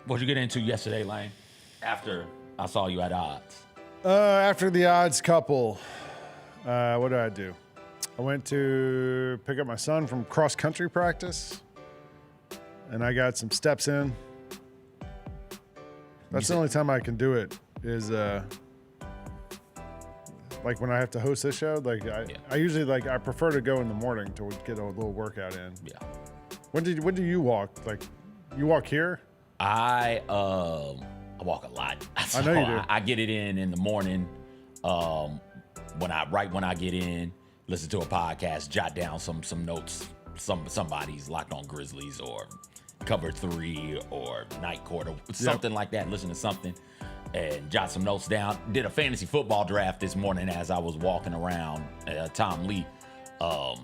What'd you get into yesterday, Lane? After I saw you at odds. After the odds couple, what did I do? I went to pick up my son from cross-country practice, and I got some steps in. That's the only time I can do it is like when I have to host this show. Like I usually I prefer to go in the morning to get a little workout in. Yeah. When do you walk? Like you walk here? I walk a lot. I know you do. I get it in the morning. When I get in, listen to a podcast, jot down some notes. Somebody's Locked On Grizzlies or Cover 3 or Night Court or something like that. Listen to something and jot some notes down. Did a fantasy football draft this morning as I was walking around Tom Lee. So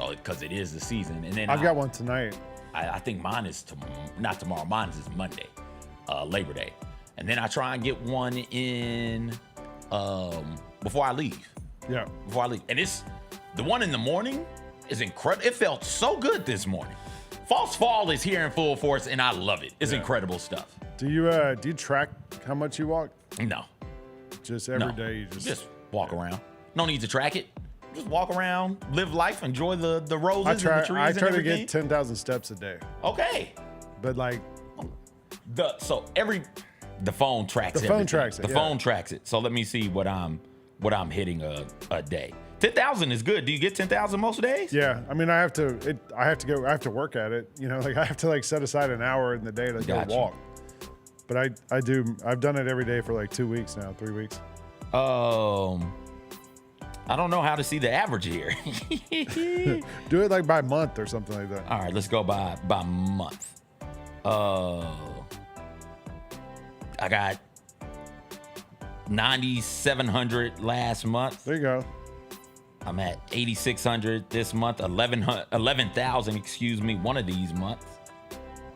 because it is the season, and then I've got one tonight. I think mine is not tomorrow. Mine is Monday, Labor Day, and then I try and get one in before I leave. Yeah, before I leave, and it's the one in the morning is incredible. It felt so good this morning. False Fall is here in full force, and I love it. It's incredible stuff. Do you track how much you walk? No. Just every day you just walk around. No need to track it. Just walk around, live life, enjoy the roses and the trees. I try to get 10,000 steps a day. Okay. But like the phone tracks it. The phone tracks it. The phone tracks it. So let me see what I'm hitting a day. 10,000 is good. Do you get 10,000 most days? Yeah. I mean, I have to work at it. You know, like I have to set aside an hour in the day to go walk. But I've done it every day for like 2 weeks now, 3 weeks. I don't know how to see the average here. Do it like by month or something like that. All right, let's go by month. I got 9,700 last month. There you go. I'm at 8,600 this month. 11,000, excuse me, one of these months.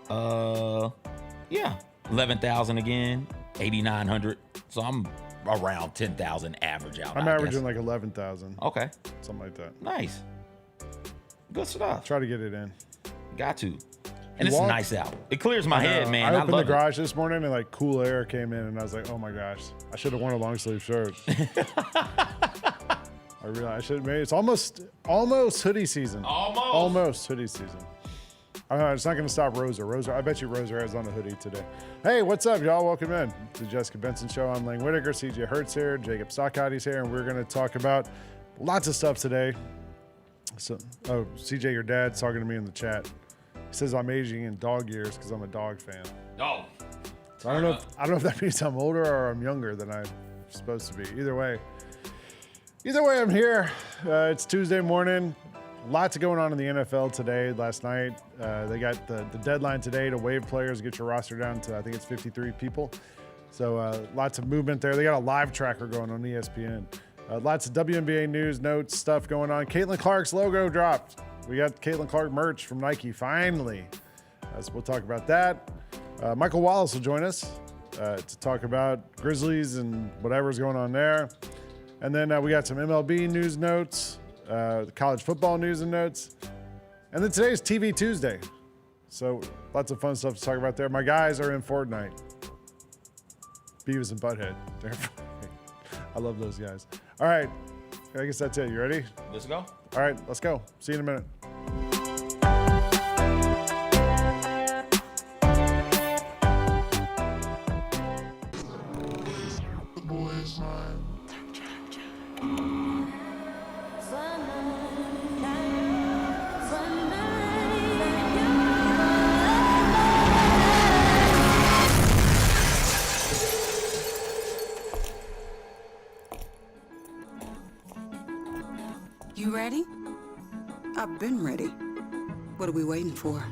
11,000 again. 8,900. So I'm around 10,000 average out. I'm averaging like 11,000. Okay. Something like that. Nice. Good stuff. Try to get it in. Got to. And it's nice out. It clears my head, man. I opened the garage this morning and like cool air came in and I was like, oh my gosh, I should have worn a long sleeve shirt. I realized I should have made it's almost hoodie season. Almost hoodie season. I don't know, it's not going to stop Rosa. I bet you Rosa has on a hoodie today. Hey, what's up, y'all? Welcome in to the Jessica Benson Show. I'm Lane Whitaker, CJ Hertz here, Jacob Stockotty's here, and we're going to talk about lots of stuff today. So, CJ, your dad's talking to me in the chat. He says I'm aging in dog years because I'm a dog fan. Oh. So I don't know if that means I'm older or I'm younger than I'm supposed to be. Either way, I'm here. It's Tuesday morning. Lots going on in the NFL today. Last night, they got the deadline today to waive players, get your roster down to, I think it's 53 people. So lots of movement there. They got a live tracker going on ESPN. Lots of WNBA news, notes, stuff going on. Caitlin Clark's logo dropped. We got Caitlin Clark merch from Nike, finally. So we'll talk about that. Michael Wallace will join us to talk about Grizzlies and whatever's going on there. And then we got some MLB news notes. College football news and notes. And then today's TV Tuesday. So lots of fun stuff to talk about there. My guys are in Fortnite. Beavis and Butt-Head. They're in Fortnite. I love those guys. All right. I guess that's it. You ready? Let's go. All right. Let's go. See you in a minute. You ready? I've been ready. What are we waiting for?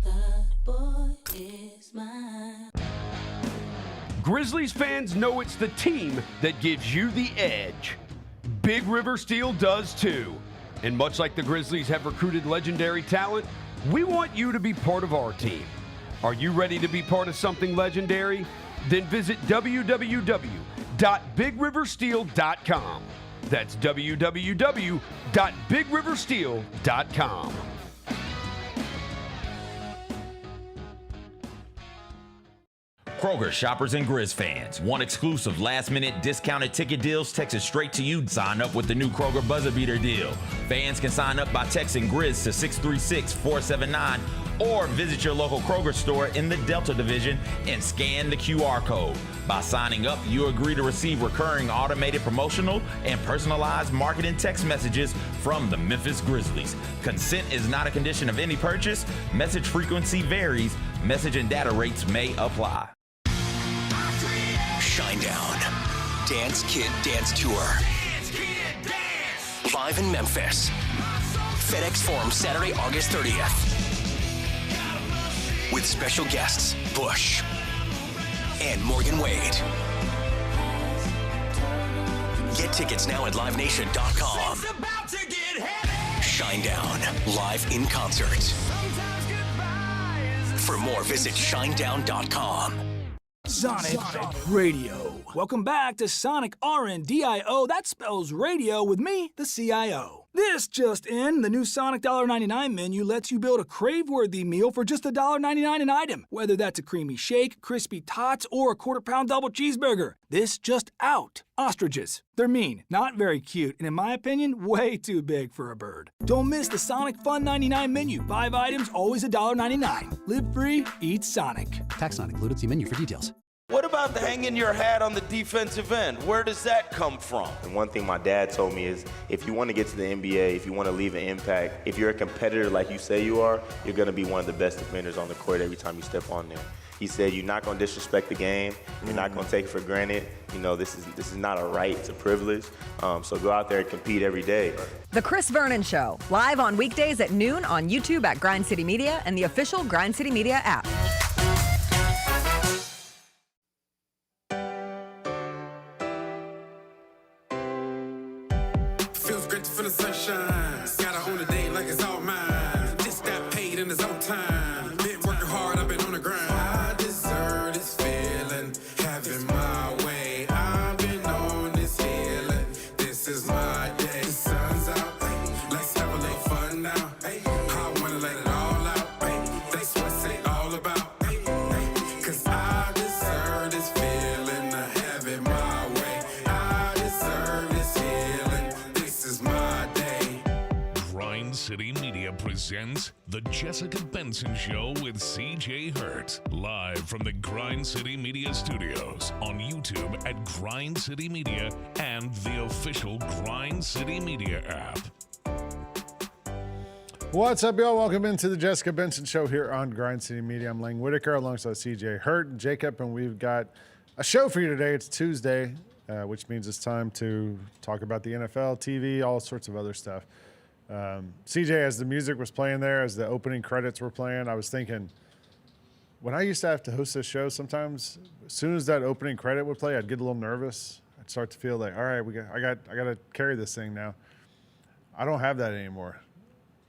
The boy is mine. Grizzlies fans know it's the team that gives you the edge. Big River Steel does too. And much like the Grizzlies have recruited legendary talent, we want you to be part of our team. Are you ready to be part of something legendary? Then visit www.bigriversteel.com. That's www.bigriversteel.com. Kroger, shoppers, and Grizz fans. One exclusive last-minute discounted ticket deals texted straight to you. Sign up with the new Kroger Buzzer Beater deal. Fans can sign up by texting Grizz to 636-479 or visit your local Kroger store in the Delta Division and scan the QR code. By signing up, you agree to receive recurring automated promotional and personalized marketing text messages from the Memphis Grizzlies. Consent is not a condition of any purchase. Message frequency varies. Message and data rates may apply. Shinedown. Dance Kid Dance Tour. Live in Memphis. FedEx Forum, Saturday, August 30th. With special guests, Bush and Morgan Wade. Get tickets now at livenation.com. Shinedown, live in concert. For more, visit shinedown.com. Sonic Radio. Welcome back to Sonic RNDIO. That spells radio with me, the CIO. This just in, the new Sonic $1.99 menu lets you build a crave-worthy meal for just $1.99 an item, whether that's a creamy shake, crispy tots, or a quarter-pound double cheeseburger. This just out. Ostriches. They're mean, not very cute, and in my opinion, way too big for a bird. Don't miss the Sonic Fun 99 menu. 5 items, always $1.99. Live free, eat Sonic. Tax not included. See menu for details. What about the hanging your hat on the defensive end? Where does that come from? And one thing my dad told me is if you want to get to the NBA, if you want to leave an impact, if you're a competitor like you say you are, you're going to be one of the best defenders on the court every time you step on there. He said you're not going to disrespect the game. You're not going to take it for granted. You know, this is not a right, it's a privilege. So go out there and compete every day. The Chris Vernon Show, live on weekdays at noon on YouTube at Grind City Media and the official Grind City Media app. Feels great to feel the sunshine. Gotta own a day like it's all mine. Just got paid in his own time. Been working hard, I've been on the grind. I deserve this feeling, having my way. I've been on this healing. This is my day. The sun's out, let's have a little fun now. I wanna let it all out. That's what it's all about. Cause I deserve this feeling, having my way. I deserve this healing. This is my day. Grind City Media presents The Jessica Benson Show with CJ Hurt. Live from the Grind City Media Studios on YouTube at Grind City Media and the official Grind City Media app. What's up, y'all? Welcome into the Jessica Benson Show here on Grind City Media. I'm Lang Whitaker alongside CJ Hurt and Jacob, and we've got a show for you today. It's Tuesday, which means it's time to talk about the NFL, TV, all sorts of other stuff. CJ, as the music was playing there, as the opening credits were playing, I was thinking, when I used to have to host this show, sometimes as soon as that opening credit would play, I'd get a little nervous. I'd start to feel like, all right, I got to carry this thing now. I don't have that anymore.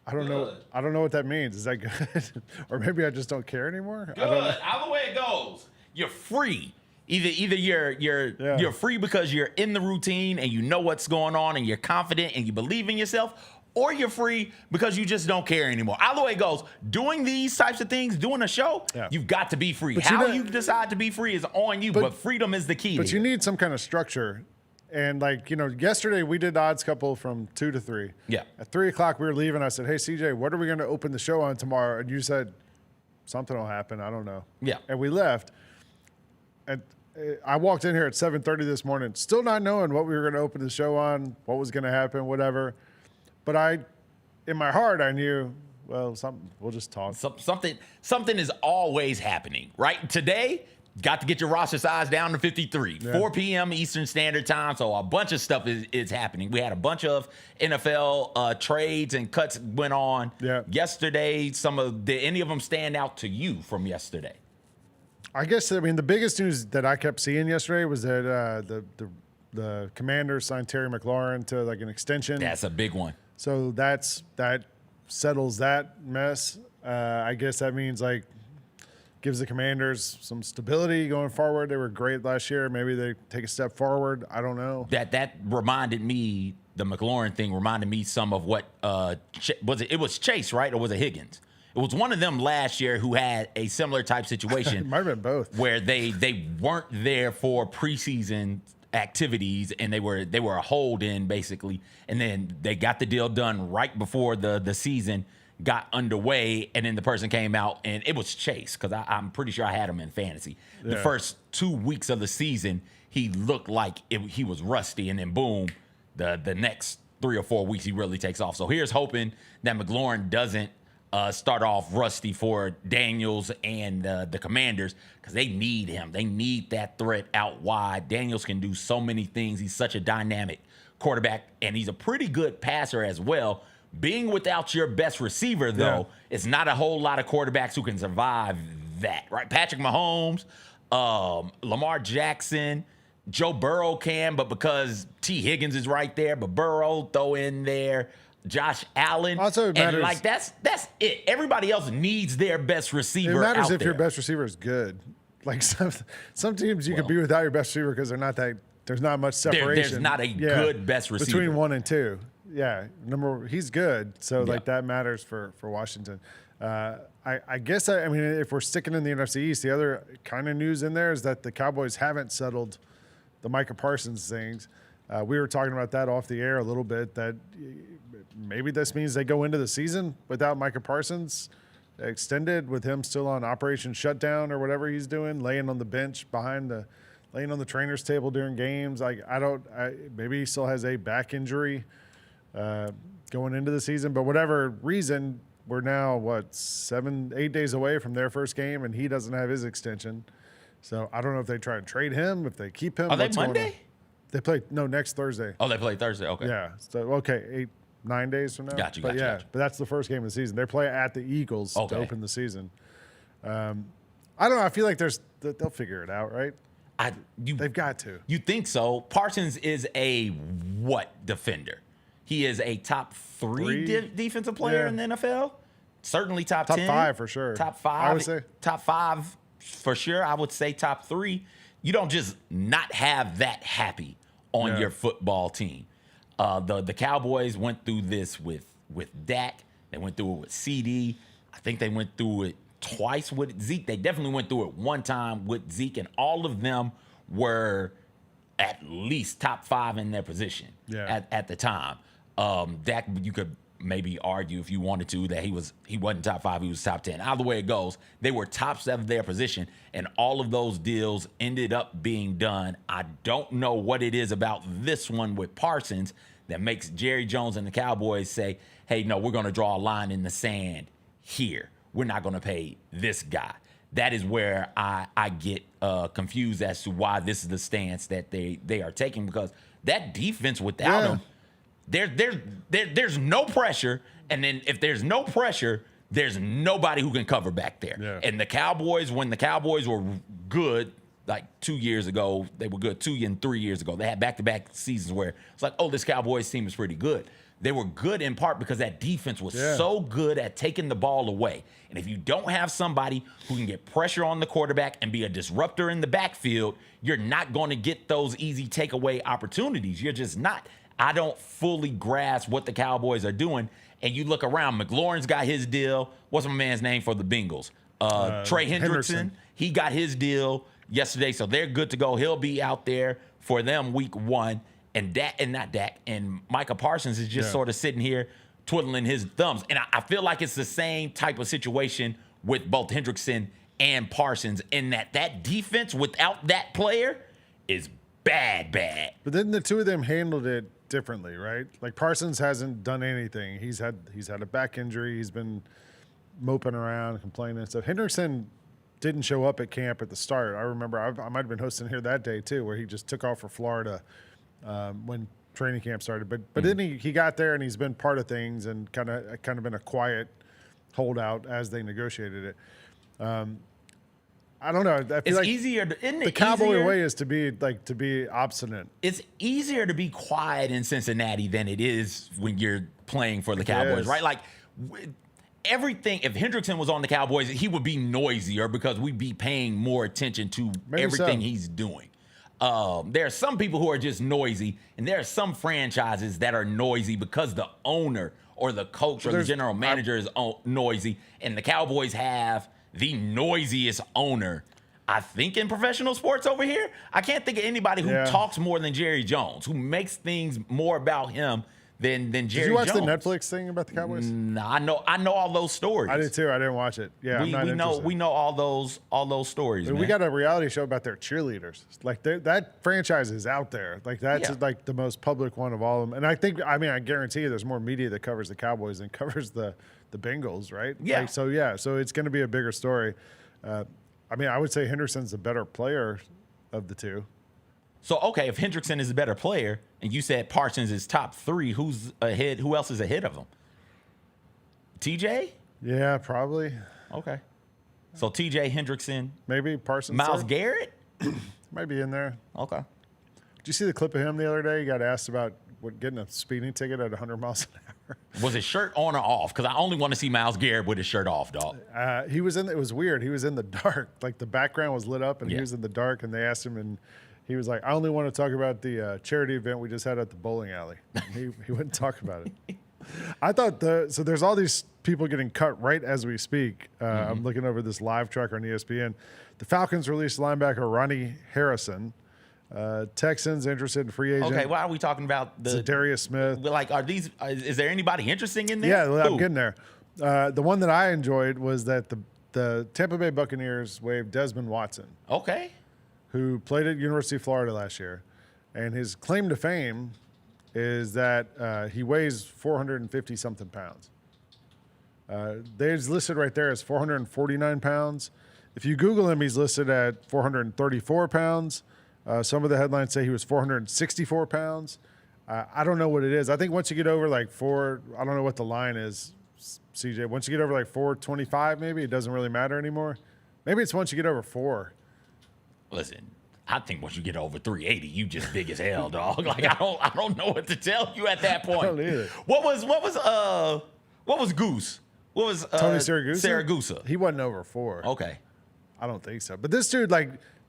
I don't know what that means. Is that good? Or maybe I just don't care anymore? Good. Either way it goes, you're free. Either you're free because you're in the routine and you know what's going on and you're confident and you believe in yourself, or you're free because you just don't care anymore. Either way it goes, doing these types of things, doing a show, you've got to be free. But how you decide to be free is on you, but freedom is the key. But you need some kind of structure. And yesterday we did odds couple from 2 to 3. Yeah. At 3 o'clock we were leaving. I said, hey, CJ, what are we going to open the show on tomorrow? And you said, something will happen. I don't know. Yeah. And we left. And I walked in here at 7:30 this morning, still not knowing what we were going to open the show on, what was going to happen, whatever. But in my heart, I knew, well, we'll just talk. Something is always happening, right? Today, got to get your roster size down to 53, 4 p.m. Eastern Standard Time. So a bunch of stuff is happening. We had a bunch of NFL trades and cuts went on yesterday. Did any of them stand out to you from yesterday? I guess, the biggest news that I kept seeing yesterday was that the Commanders signed Terry McLaurin to an extension. That's a big one. So that settles that mess. I guess that means gives the Commanders some stability going forward. They were great last year. Maybe they take a step forward. I don't know. That reminded me, the McLaurin thing reminded me some of what was it? It was Chase, right? Or was it Higgins? It was one of them last year who had a similar type situation. It might have been both. Where they weren't there for preseason activities and they were a hold-in basically, and then they got the deal done right before the season got underway, and then the person came out, and it was Chase, because I'm pretty sure I had him in fantasy. The first 2 weeks of the season, he looked like he was rusty, and then boom, the next 3 or 4 weeks he really takes off. So here's hoping that McLaurin doesn't start off rusty for Daniels and the Commanders, because they need him. They need that threat out wide. Daniels can do so many things. He's such a dynamic quarterback, and he's a pretty good passer as well. Being without your best receiver, though, it's not a whole lot of quarterbacks who can survive that, right? Patrick Mahomes, Lamar Jackson, Joe Burrow can, but because T. Higgins is right there, but Burrow throw in there, Josh Allen. Also, it matters. And like that's it. Everybody else needs their best receiver. It matters out if there. your best receiver is good. Like some teams you could be without your best receiver because they're not that. There's not much separation. There's not a good best receiver between 1 and 2. Yeah, he's good. So like that matters for Washington. I guess I mean if we're sticking in the NFC East, the other kind of news in there is that the Cowboys haven't settled the Micah Parsons things. We were talking about that off the air a little bit, that maybe this means they go into the season without Micah Parsons extended, with him still on Operation Shutdown or whatever he's doing, laying on the bench laying on the trainer's table during games. Like maybe he still has a back injury going into the season, but whatever reason, we're now 7-8 days away from their first game, and he doesn't have his extension. So I don't know if they try and trade him, if they keep him. Are they Monday? They play next Thursday. Oh, they play Thursday. Okay. Yeah. So 9 days from now. Gotcha. But but that's the first game of the season. They play at the Eagles to open the season. I don't know. I feel like they'll figure it out, right? They've got to. You think so? Parsons is a what defender? He is a top 3 defensive player in the NFL. Certainly top 10. Top 5 for sure. Top 5. I would say. Top 5 for sure. I would say top 3. You don't just not have that happy on your football team. The Cowboys went through this with Dak. They went through it with CD. I think they went through it twice with Zeke. They definitely went through it one time with Zeke, and all of them were at least top 5 in their position at the time. Dak, you could maybe argue if you wanted to that he wasn't top 5, he was top 10. Either way it goes, they were tops of their position, and all of those deals ended up being done. I don't know what it is about this one with Parsons that makes Jerry Jones and the Cowboys say, hey, no, we're going to draw a line in the sand here. We're not going to pay this guy. That is where I get confused as to why this is the stance that they are taking, because that defense without him, there's no pressure, and then if there's no pressure, there's nobody who can cover back there. Yeah. And the Cowboys, when the Cowboys were good, like 2 years ago, they were good 2 and 3 years ago. They had back-to-back seasons where it's like, oh, this Cowboys team is pretty good. They were good in part because that defense was so good at taking the ball away. And if you don't have somebody who can get pressure on the quarterback and be a disruptor in the backfield, you're not going to get those easy takeaway opportunities. You're just not. I don't fully grasp what the Cowboys are doing. And you look around, McLaurin's got his deal. What's my man's name for the Bengals? Trey Hendrickson. He got his deal yesterday, so they're good to go. He'll be out there for them week 1. And Micah Parsons is just sort of sitting here twiddling his thumbs. And I feel like it's the same type of situation with both Hendrickson and Parsons, in that defense without that player is bad. But then the two of them handled it differently, right? Like Parsons hasn't done anything. He's had a back injury. He's been moping around, complaining and stuff. Hendrickson didn't show up at camp at the start. I remember I might have been hosting here that day too, where he just took off for Florida when training camp started. But then he got there, and he's been part of things and kind of been a quiet holdout as they negotiated it. I don't know. I feel like easier. The Cowboy way is to be obstinate. It's easier to be quiet in Cincinnati than it is when you're playing for the Cowboys, right? Like everything. If Hendrickson was on the Cowboys, he would be noisier because we'd be paying more attention to everything he's doing. There are some people who are just noisy, and there are some franchises that are noisy because the owner or the coach or the general manager is noisy, and the Cowboys have the noisiest owner, I think, in professional sports over here. I can't think of anybody who talks more than Jerry Jones, who makes things more about him than Jerry Jones. Did you watch the Netflix thing about the Cowboys? Nah, I know all those stories. I did too. I didn't watch it. Yeah, we know all those stories. But man. we got a reality show about their cheerleaders. Like that franchise is out there. Like that's like the most public one of all of them. And I guarantee you, there's more media that covers the Cowboys than covers the Bengals, right? Yeah. So it's going to be a bigger story. I would say Henderson's the better player of the two. So, okay, if Hendrickson is a better player, and you said Parsons is top 3, who's ahead? Who else is ahead of him? TJ? Yeah, probably. Okay. So TJ, Hendrickson. Maybe Parsons. Myles Garrett? Might be in there. Okay. Did you see the clip of him the other day? He got asked about getting a speeding ticket at 100 miles an hour. Was his shirt on or off? Because I only want to see Myles Garrett with his shirt off, dog. It was weird. He was in the dark. Like the background was lit up, and he was in the dark, and they asked him, and he was like, I only want to talk about the charity event we just had at the bowling alley. He wouldn't talk about it. I thought so there's all these people getting cut right as we speak. I'm looking over this live tracker on ESPN. The Falcons released linebacker Ronnie Harrison. Texans interested in free agent. Okay, why are we talking about the Darius Smith? Like, is there anybody interesting in there? Yeah, I'm getting there. The one that I enjoyed was that the Tampa Bay Buccaneers waived Desmond Watson. Okay. Who played at University of Florida last year. And his claim to fame is that he weighs 450-something pounds. He's listed right there as 449 pounds. If you Google him, he's listed at 434 pounds. Some of the headlines say he was 464 pounds. I don't know what it is. I think once you get over I don't know what the line is, CJ. Once you get over 425, maybe, it doesn't really matter anymore. Maybe it's once you get over 4. Listen, I think once you get over 380, you just big as hell, dog. Like I don't know what to tell you at that point. I don't either. What was Goose? What was Tony Siragusa? Siragusa? He wasn't over 4. Okay. I don't think so. But this dude, I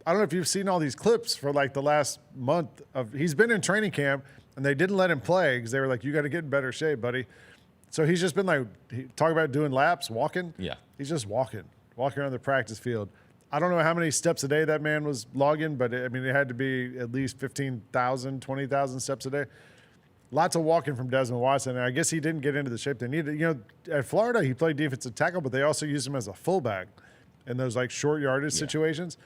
don't know if you've seen all these clips for the last month he's been in training camp and they didn't let him play because they were like, you got to get in better shape, buddy. So he's just been talking about doing laps, walking. Yeah. He's just walking around the practice field. I don't know how many steps a day that man was logging, but it had to be at least 15,000, 20,000 steps a day. Lots of walking from Desmond Watson. And I guess he didn't get into the shape they needed. At Florida, he played defensive tackle, but they also used him as a fullback in those short yardage situations.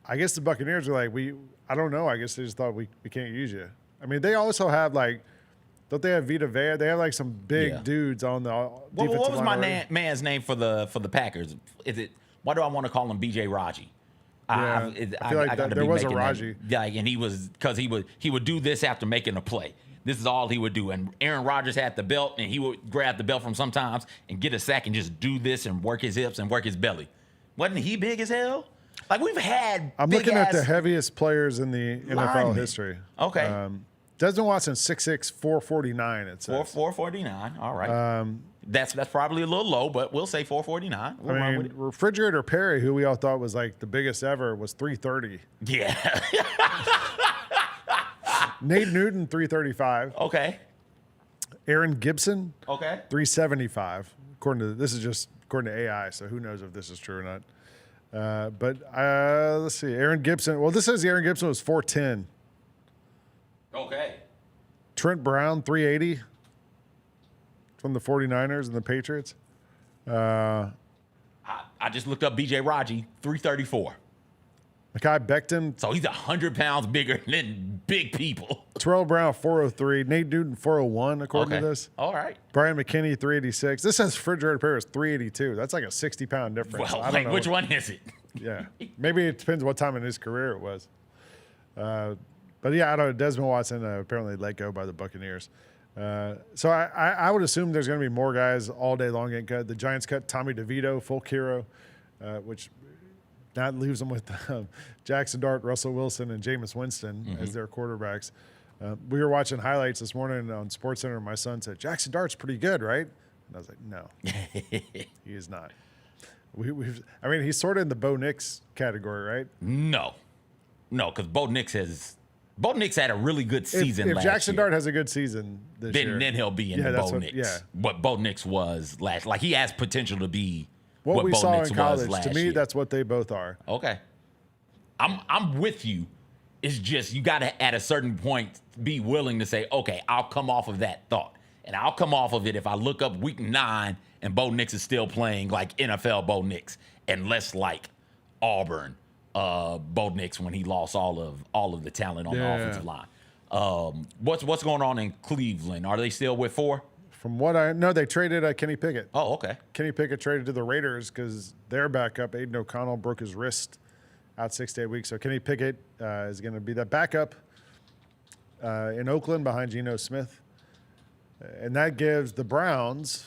I guess the Buccaneers are I don't know. I guess they just thought we can't use you. I mean, they also have don't they have Vita Vea? They have some big dudes on the defensive line. What was my man's name for the Packers? Is it? Why do I want to call him BJ Raji? Yeah, I feel like there was a Raji. Yeah, and he would do this after making a play. This is all he would do. And Aaron Rodgers had the belt, and he would grab the belt from sometimes and get a sack and just do this and work his hips and work his belly. Wasn't he big as hell? We've had. I'm looking at the heaviest players in the NFL history. Okay. Desmond Watson, 6'6", 449. It says 449. All right. That's probably a little low, but we'll say 449. We'll run with it. Refrigerator Perry, who we all thought was the biggest ever, was 330. Yeah. Nate Newton, 335. Okay. Aaron Gibson, okay, 375. This is just according to AI, so who knows if this is true or not. But let's see. Aaron Gibson. Well, this says Aaron Gibson was 410. Okay. Trent Brown, 380 from the 49ers and the Patriots. I just looked up BJ Raji, 334. Mekhi Becton. So he's 100 pounds bigger than big people. Terrell Brown, 403. Nate Newton, 401, according to this. All right. Brian McKinney, 386. This says refrigerator pair is 382. That's like a 60-pound difference. Well, I don't know which one is it? Yeah. Maybe it depends what time in his career it was. But yeah, I don't know. Desmond Watson apparently let go by the Buccaneers. So I would assume there's going to be more guys all day long getting cut. The Giants cut Tommy DeVito, full hero, which that leaves them with Jackson Dart, Russell Wilson, and Jameis Winston as their quarterbacks. We were watching highlights this morning on SportsCenter, and my son said, Jackson Dart's pretty good, right? And I was like, no, he is not. He's sort of in the Bo Nix category, right? No. because Bo Nix had a really good season if last Jackson year. Dart has a good season this year, Then he'll be in the Bo Nix. What Bo Nix was last, like he has potential to be what we Bo saw Nix in college. was last To me, year. that's what they both are. Okay, I'm with you. It's just you got to at a certain point be willing to say, okay, I'll come off of that thought, and I'll come off of it if I look up week 9 and Bo Nix is still playing like NFL Bo Nix, and less like Auburn Bo Nix when he lost all of the talent on the offensive line. What's going on in Cleveland? Are they still with 4? From what I know, they traded Kenny Pickett. Oh, okay. Kenny Pickett traded to the Raiders because their backup, Aiden O'Connell, broke his wrist out 6 to 8 weeks. So Kenny Pickett is going to be that backup in Oakland behind Geno Smith. And that gives the Browns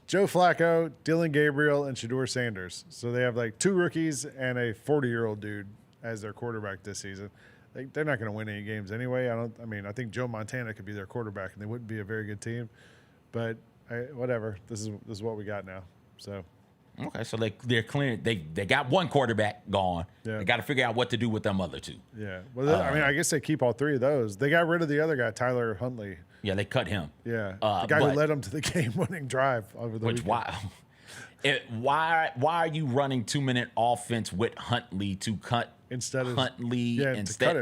Joe Flacco, Dylan Gabriel, and Shedeur Sanders. So they have like 2 rookies and a 40-year-old dude as their quarterback this season. They're not going to win any games anyway. I think Joe Montana could be their quarterback, and they wouldn't be a very good team. But whatever. This is what we got now. So. Okay, so they're clearing. They got one quarterback gone. Yeah. They got to figure out what to do with them other 2. Yeah. Well, I guess they keep all 3 of those. They got rid of the other guy, Tyler Huntley. Yeah, they cut him. Yeah, the guy who led them to the game-winning drive over the weekend. Why are you running 2-minute offense with Huntley to cut Huntley instead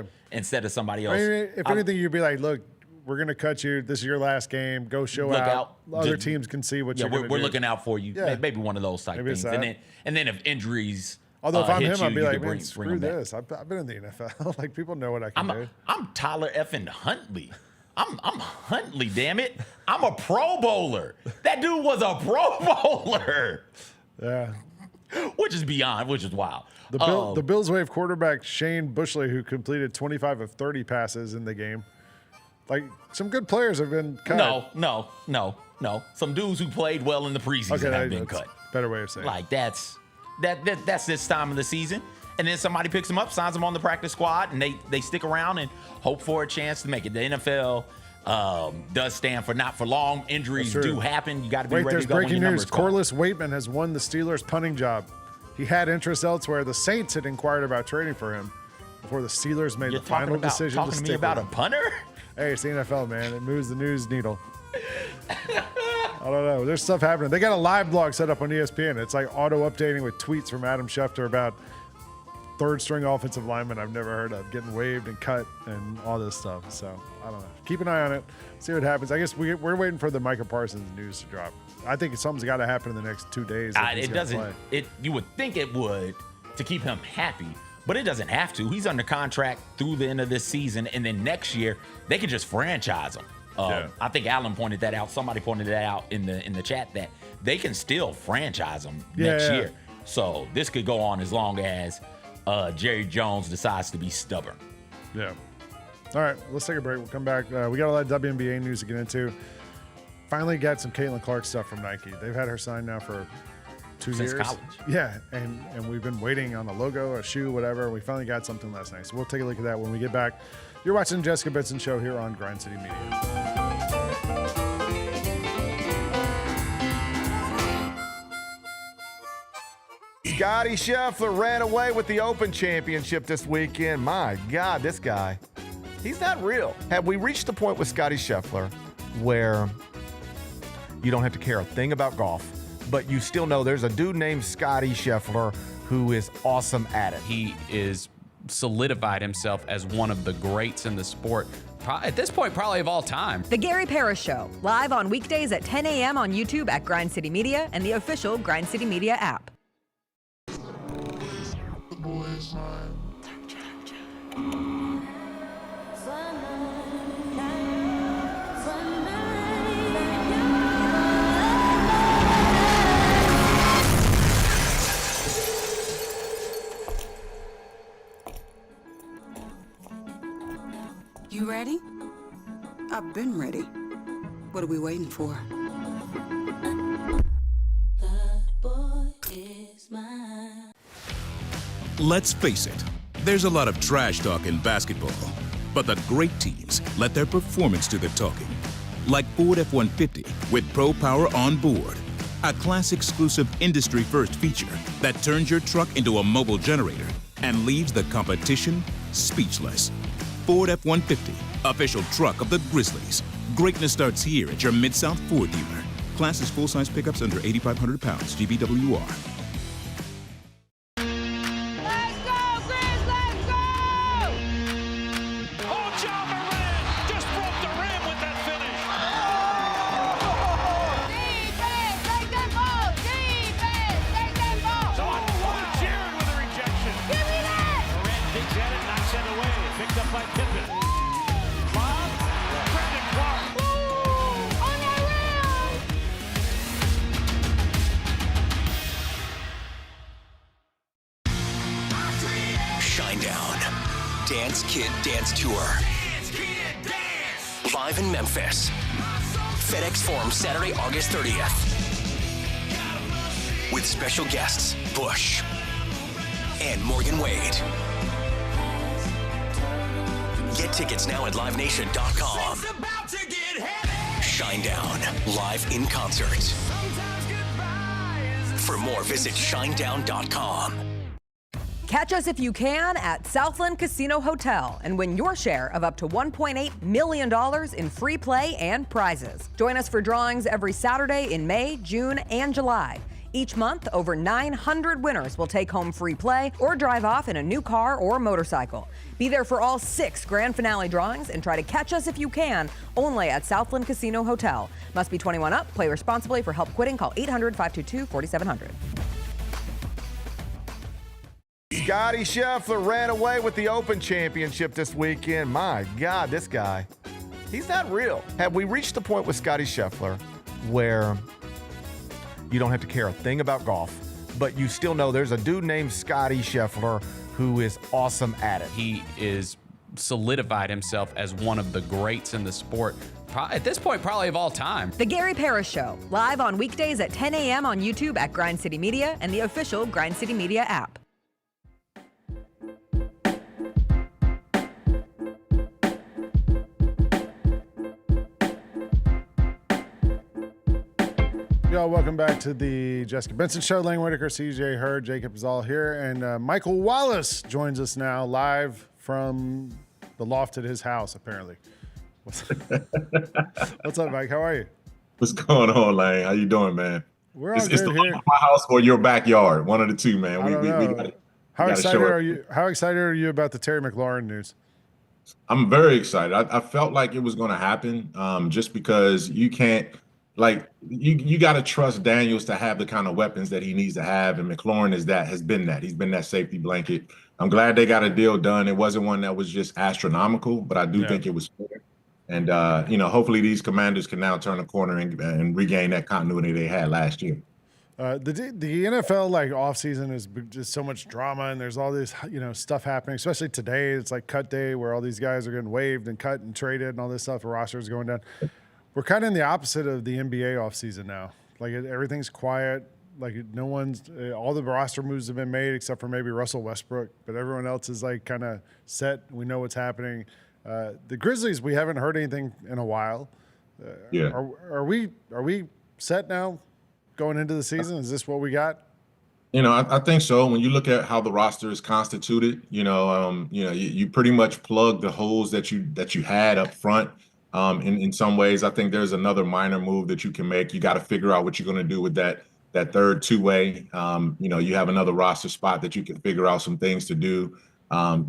of somebody else? I mean, if anything, you'd be like, look, we're going to cut you. This is your last game. Go show out. Other teams can see what you're going to do. We're looking out for you. Yeah. Maybe one of those type things. And then if injuries Although if I'm him, I'd be like, man, screw this. I've been in the NFL. Like, people know what I can do. I'm Tyler effing Huntley. I'm Huntley, damn it. I'm a Pro Bowler. That dude was a Pro Bowler. Yeah. Which is wild. The Bills waived quarterback Shane Bushley, who completed 25 of 30 passes in the game. Like, some good players have been cut. No. Some dudes who played well in the preseason have been cut. Better way of saying it. Like, that's this time of the season. And then somebody picks them up, signs them on the practice squad, and they stick around and hope for a chance to make it. The NFL does stand for not for long. Injuries do happen. You got to be ready to go when your number's called. Corliss Waitman has won the Steelers punting job. He had interest elsewhere. The Saints had inquired about trading for him before the Steelers made the final decision to stick with him. Talking to me about a punter? Hey, it's the NFL, man. It moves the news needle. I don't know. There's stuff happening. They got a live blog set up on ESPN. It's like auto-updating with tweets from Adam Schefter about third-string offensive linemen I've never heard of getting waived and cut and all this stuff. So, I don't know. Keep an eye on it. See what happens. I guess we're waiting for the Micah Parsons news to drop. I think something's got to happen in the next 2 days. It doesn't. You would think it would to keep him happy, but it doesn't have to. He's under contract through the end of this season, and then next year they could just franchise him. I think Alan pointed that out. Somebody pointed that out in the chat that they can still franchise him next year. So this could go on as long as Jerry Jones decides to be stubborn. Yeah. All right, let's take a break. We'll come back. We got a lot of WNBA news to get into. Finally got some Caitlin Clark stuff from Nike. They've had her signed now for 2 years. Since college. Yeah, and we've been waiting on a logo, a shoe, whatever. We finally got something last night. So we'll take a look at that when we get back. You're watching the Jessica Benson Show here on Grind City Media. Scotty Scheffler ran away with the Open Championship this weekend. My God, this guy, he's not real. Have we reached the point with Scotty Scheffler where you don't have to care a thing about golf, but you still know there's a dude named Scotty Scheffler who is awesome at it? He is solidified himself as one of the greats in the sport. At this point, probably of all time. The Gary Parrish Show, live on weekdays at 10 a.m. on YouTube at Grind City Media and the official Grind City Media app. You ready? I've been ready. What are we waiting for? Let's face it, there's a lot of trash talk in basketball, but the great teams let their performance do the talking. Like Ford F-150 with Pro Power on board, a class-exclusive industry-first feature that turns your truck into a mobile generator and leaves the competition speechless. Ford F-150, official truck of the Grizzlies. Greatness starts here at your Mid-South Ford dealer. Class is full-size pickups under 8,500 pounds, GVWR. By Pickett. Bob, Brandon Clark. On that rail. Shinedown. Dance Kid Dance Tour. Live in Memphis. FedEx Forum Saturday, August 30th. With special guests, Bush and Morgan Wade. Get tickets now at livenation.com. Shinedown, live in concert. For more, visit shinedown.com. Catch us if you can at Southland Casino Hotel and win your share of up to $1.8 million in free play and prizes. Join us for drawings every Saturday in May, June, and July. Each month, over 900 winners will take home free play or drive off in a new car or motorcycle. Be there for all 6 grand finale drawings and try to catch us if you can, only at Southland Casino Hotel. Must be 21 up. Play responsibly. For help quitting, call 800-522-4700. Scotty Scheffler ran away with the Open Championship this weekend. My God, this guy, he's not real. Have we reached the point with Scotty Scheffler where you don't have to care a thing about golf, but you still know there's a dude named Scotty Scheffler who is awesome at it? He is solidified himself as one of the greats in the sport. At this point, probably of all time. The Gary Parrish Show, live on weekdays at 10 a.m. on YouTube at Grind City Media and the official Grind City Media app. Y'all, welcome back to the Jessica Benson Show. Lane Whitaker, CJ Hurd, Jacob is all here, and Michael Wallace joins us now live from the loft at his house, apparently. What's up, Mike? How are you? What's going on, Lane? How you doing, man? We're all it's good the here. my house or your backyard, one of the two, man. I don't know. How excited are you? How excited are you about the Terry McLaurin news? I'm very excited. I felt like it was going to happen, just because you can't. Like you got to trust Daniels to have the kind of weapons that he needs to have, and McLaurin has been that. He's been that safety blanket. I'm glad they got a deal done. It wasn't one that was just astronomical, but I do think it was fair. And hopefully these Commanders can now turn a corner and regain that continuity they had last year. The NFL offseason is just so much drama, and there's all this stuff happening. Especially today, it's like cut day where all these guys are getting waived and cut and traded and all this stuff. The roster is going down. We're kind of in the opposite of the NBA offseason now. Everything's quiet. No one's all the roster moves have been made except for maybe Russell Westbrook, but everyone else is kind of set. We know what's happening. The Grizzlies, we haven't heard anything in a while. Are we set now going into the season? Is this what we got? I think so. When you look at how the roster is constituted, you pretty much plug the holes that you had up front. In some ways, I think there's another minor move that you can make. You got to figure out what you're going to do with that third two-way. You have another roster spot that you can figure out some things to do.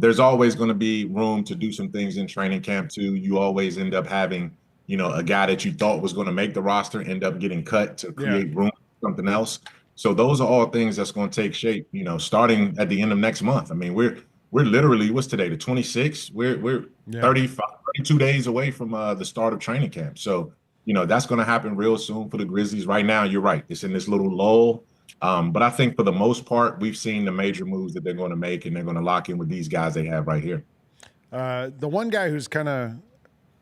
There's always going to be room to do some things in training camp too. You always end up having, a guy that you thought was going to make the roster end up getting cut to create room for something else. So those are all things that's going to take shape, starting at the end of next month. I mean, we're literally, what's today, the 26th? We're 32 days away from the start of training camp. So, that's going to happen real soon for the Grizzlies. Right now, you're right. It's in this little lull. But I think for the most part, we've seen the major moves that they're going to make, and they're going to lock in with these guys they have right here. The one guy who's kind of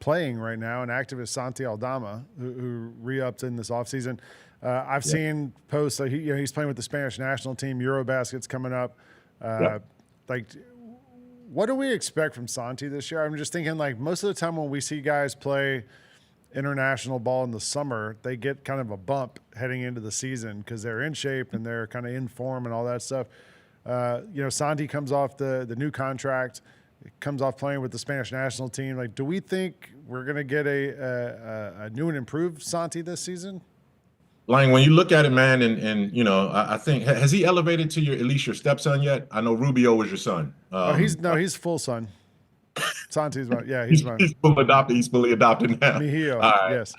playing right now and active is Santi Aldama, who re-upped in this offseason. I've seen posts like he's playing with the Spanish national team. EuroBasket's coming up. What do we expect from Santi this year? I'm just thinking most of the time when we see guys play international ball in the summer, they get kind of a bump heading into the season because they're in shape and they're kind of in form and all that stuff. Santi comes off the new contract, comes off playing with the Spanish national team. Like, do we think we're going to get a new and improved Santi this season? Like, when you look at it, man, and I think, has he elevated to at least your stepson yet? I know Rubio was your son. He's full son. Santi's he's fully adopted. He's fully adopted now. Mihio, right. yes.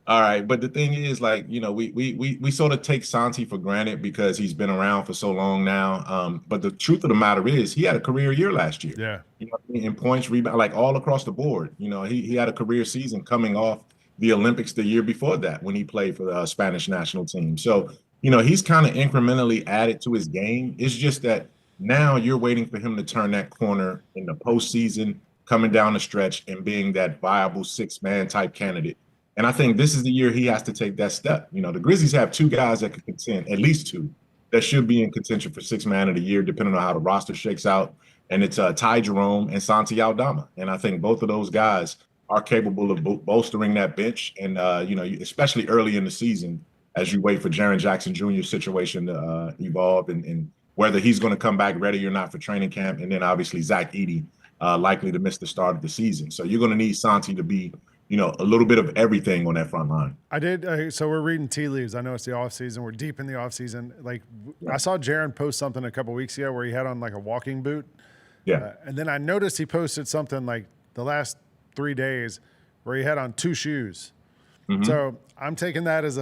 All right, but the thing is, like, we sort of take Santi for granted because he's been around for so long now. But the truth of the matter is, he had a career year last year. Yeah. In points, rebound, like all across the board. He had a career season coming off the Olympics the year before that when he played for the Spanish national team. So, he's kind of incrementally added to his game. It's just that now you're waiting for him to turn that corner in the postseason, coming down the stretch and being that viable six-man type candidate. And I think this is the year he has to take that step. The Grizzlies have two guys that could contend, at least two, that should be in contention for six-man of the year, depending on how the roster shakes out. And it's Ty Jerome and Santi Aldama. And I think both of those guys are capable of bolstering that bench. And, especially early in the season, as you wait for Jaren Jackson Jr.'s situation to evolve and whether he's going to come back ready or not for training camp. And then obviously Zach Edey likely to miss the start of the season. So you're going to need Santi to be, a little bit of everything on that front line. I did. So we're reading tea leaves. I know it's the off season. We're deep in the off season. Like, I saw Jaren post something a couple weeks ago where he had on like a walking boot. Yeah. And then I noticed he posted something like the last 3 days where he had on two shoes. Mm-hmm. So I'm taking that as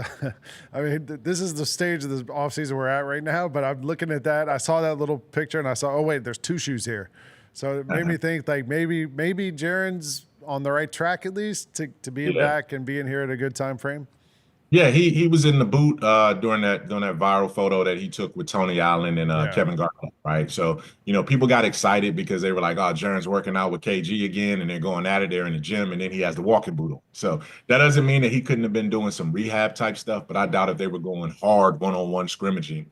this is the stage of the offseason we're at right now, but I'm looking at that. I saw that little picture and I saw, oh, wait, there's two shoes here. So it made me think like maybe Jaren's on the right track at least to being back and being here at a good time frame. Yeah, he was in the boot during that viral photo that he took with Tony Allen and Kevin Garnett, right? So, people got excited because they were like, oh, Jaren's working out with KG again, and they're going at it there in the gym, and then he has the walking boot on. So that doesn't mean that he couldn't have been doing some rehab type stuff, but I doubt if they were going hard one-on-one scrimmaging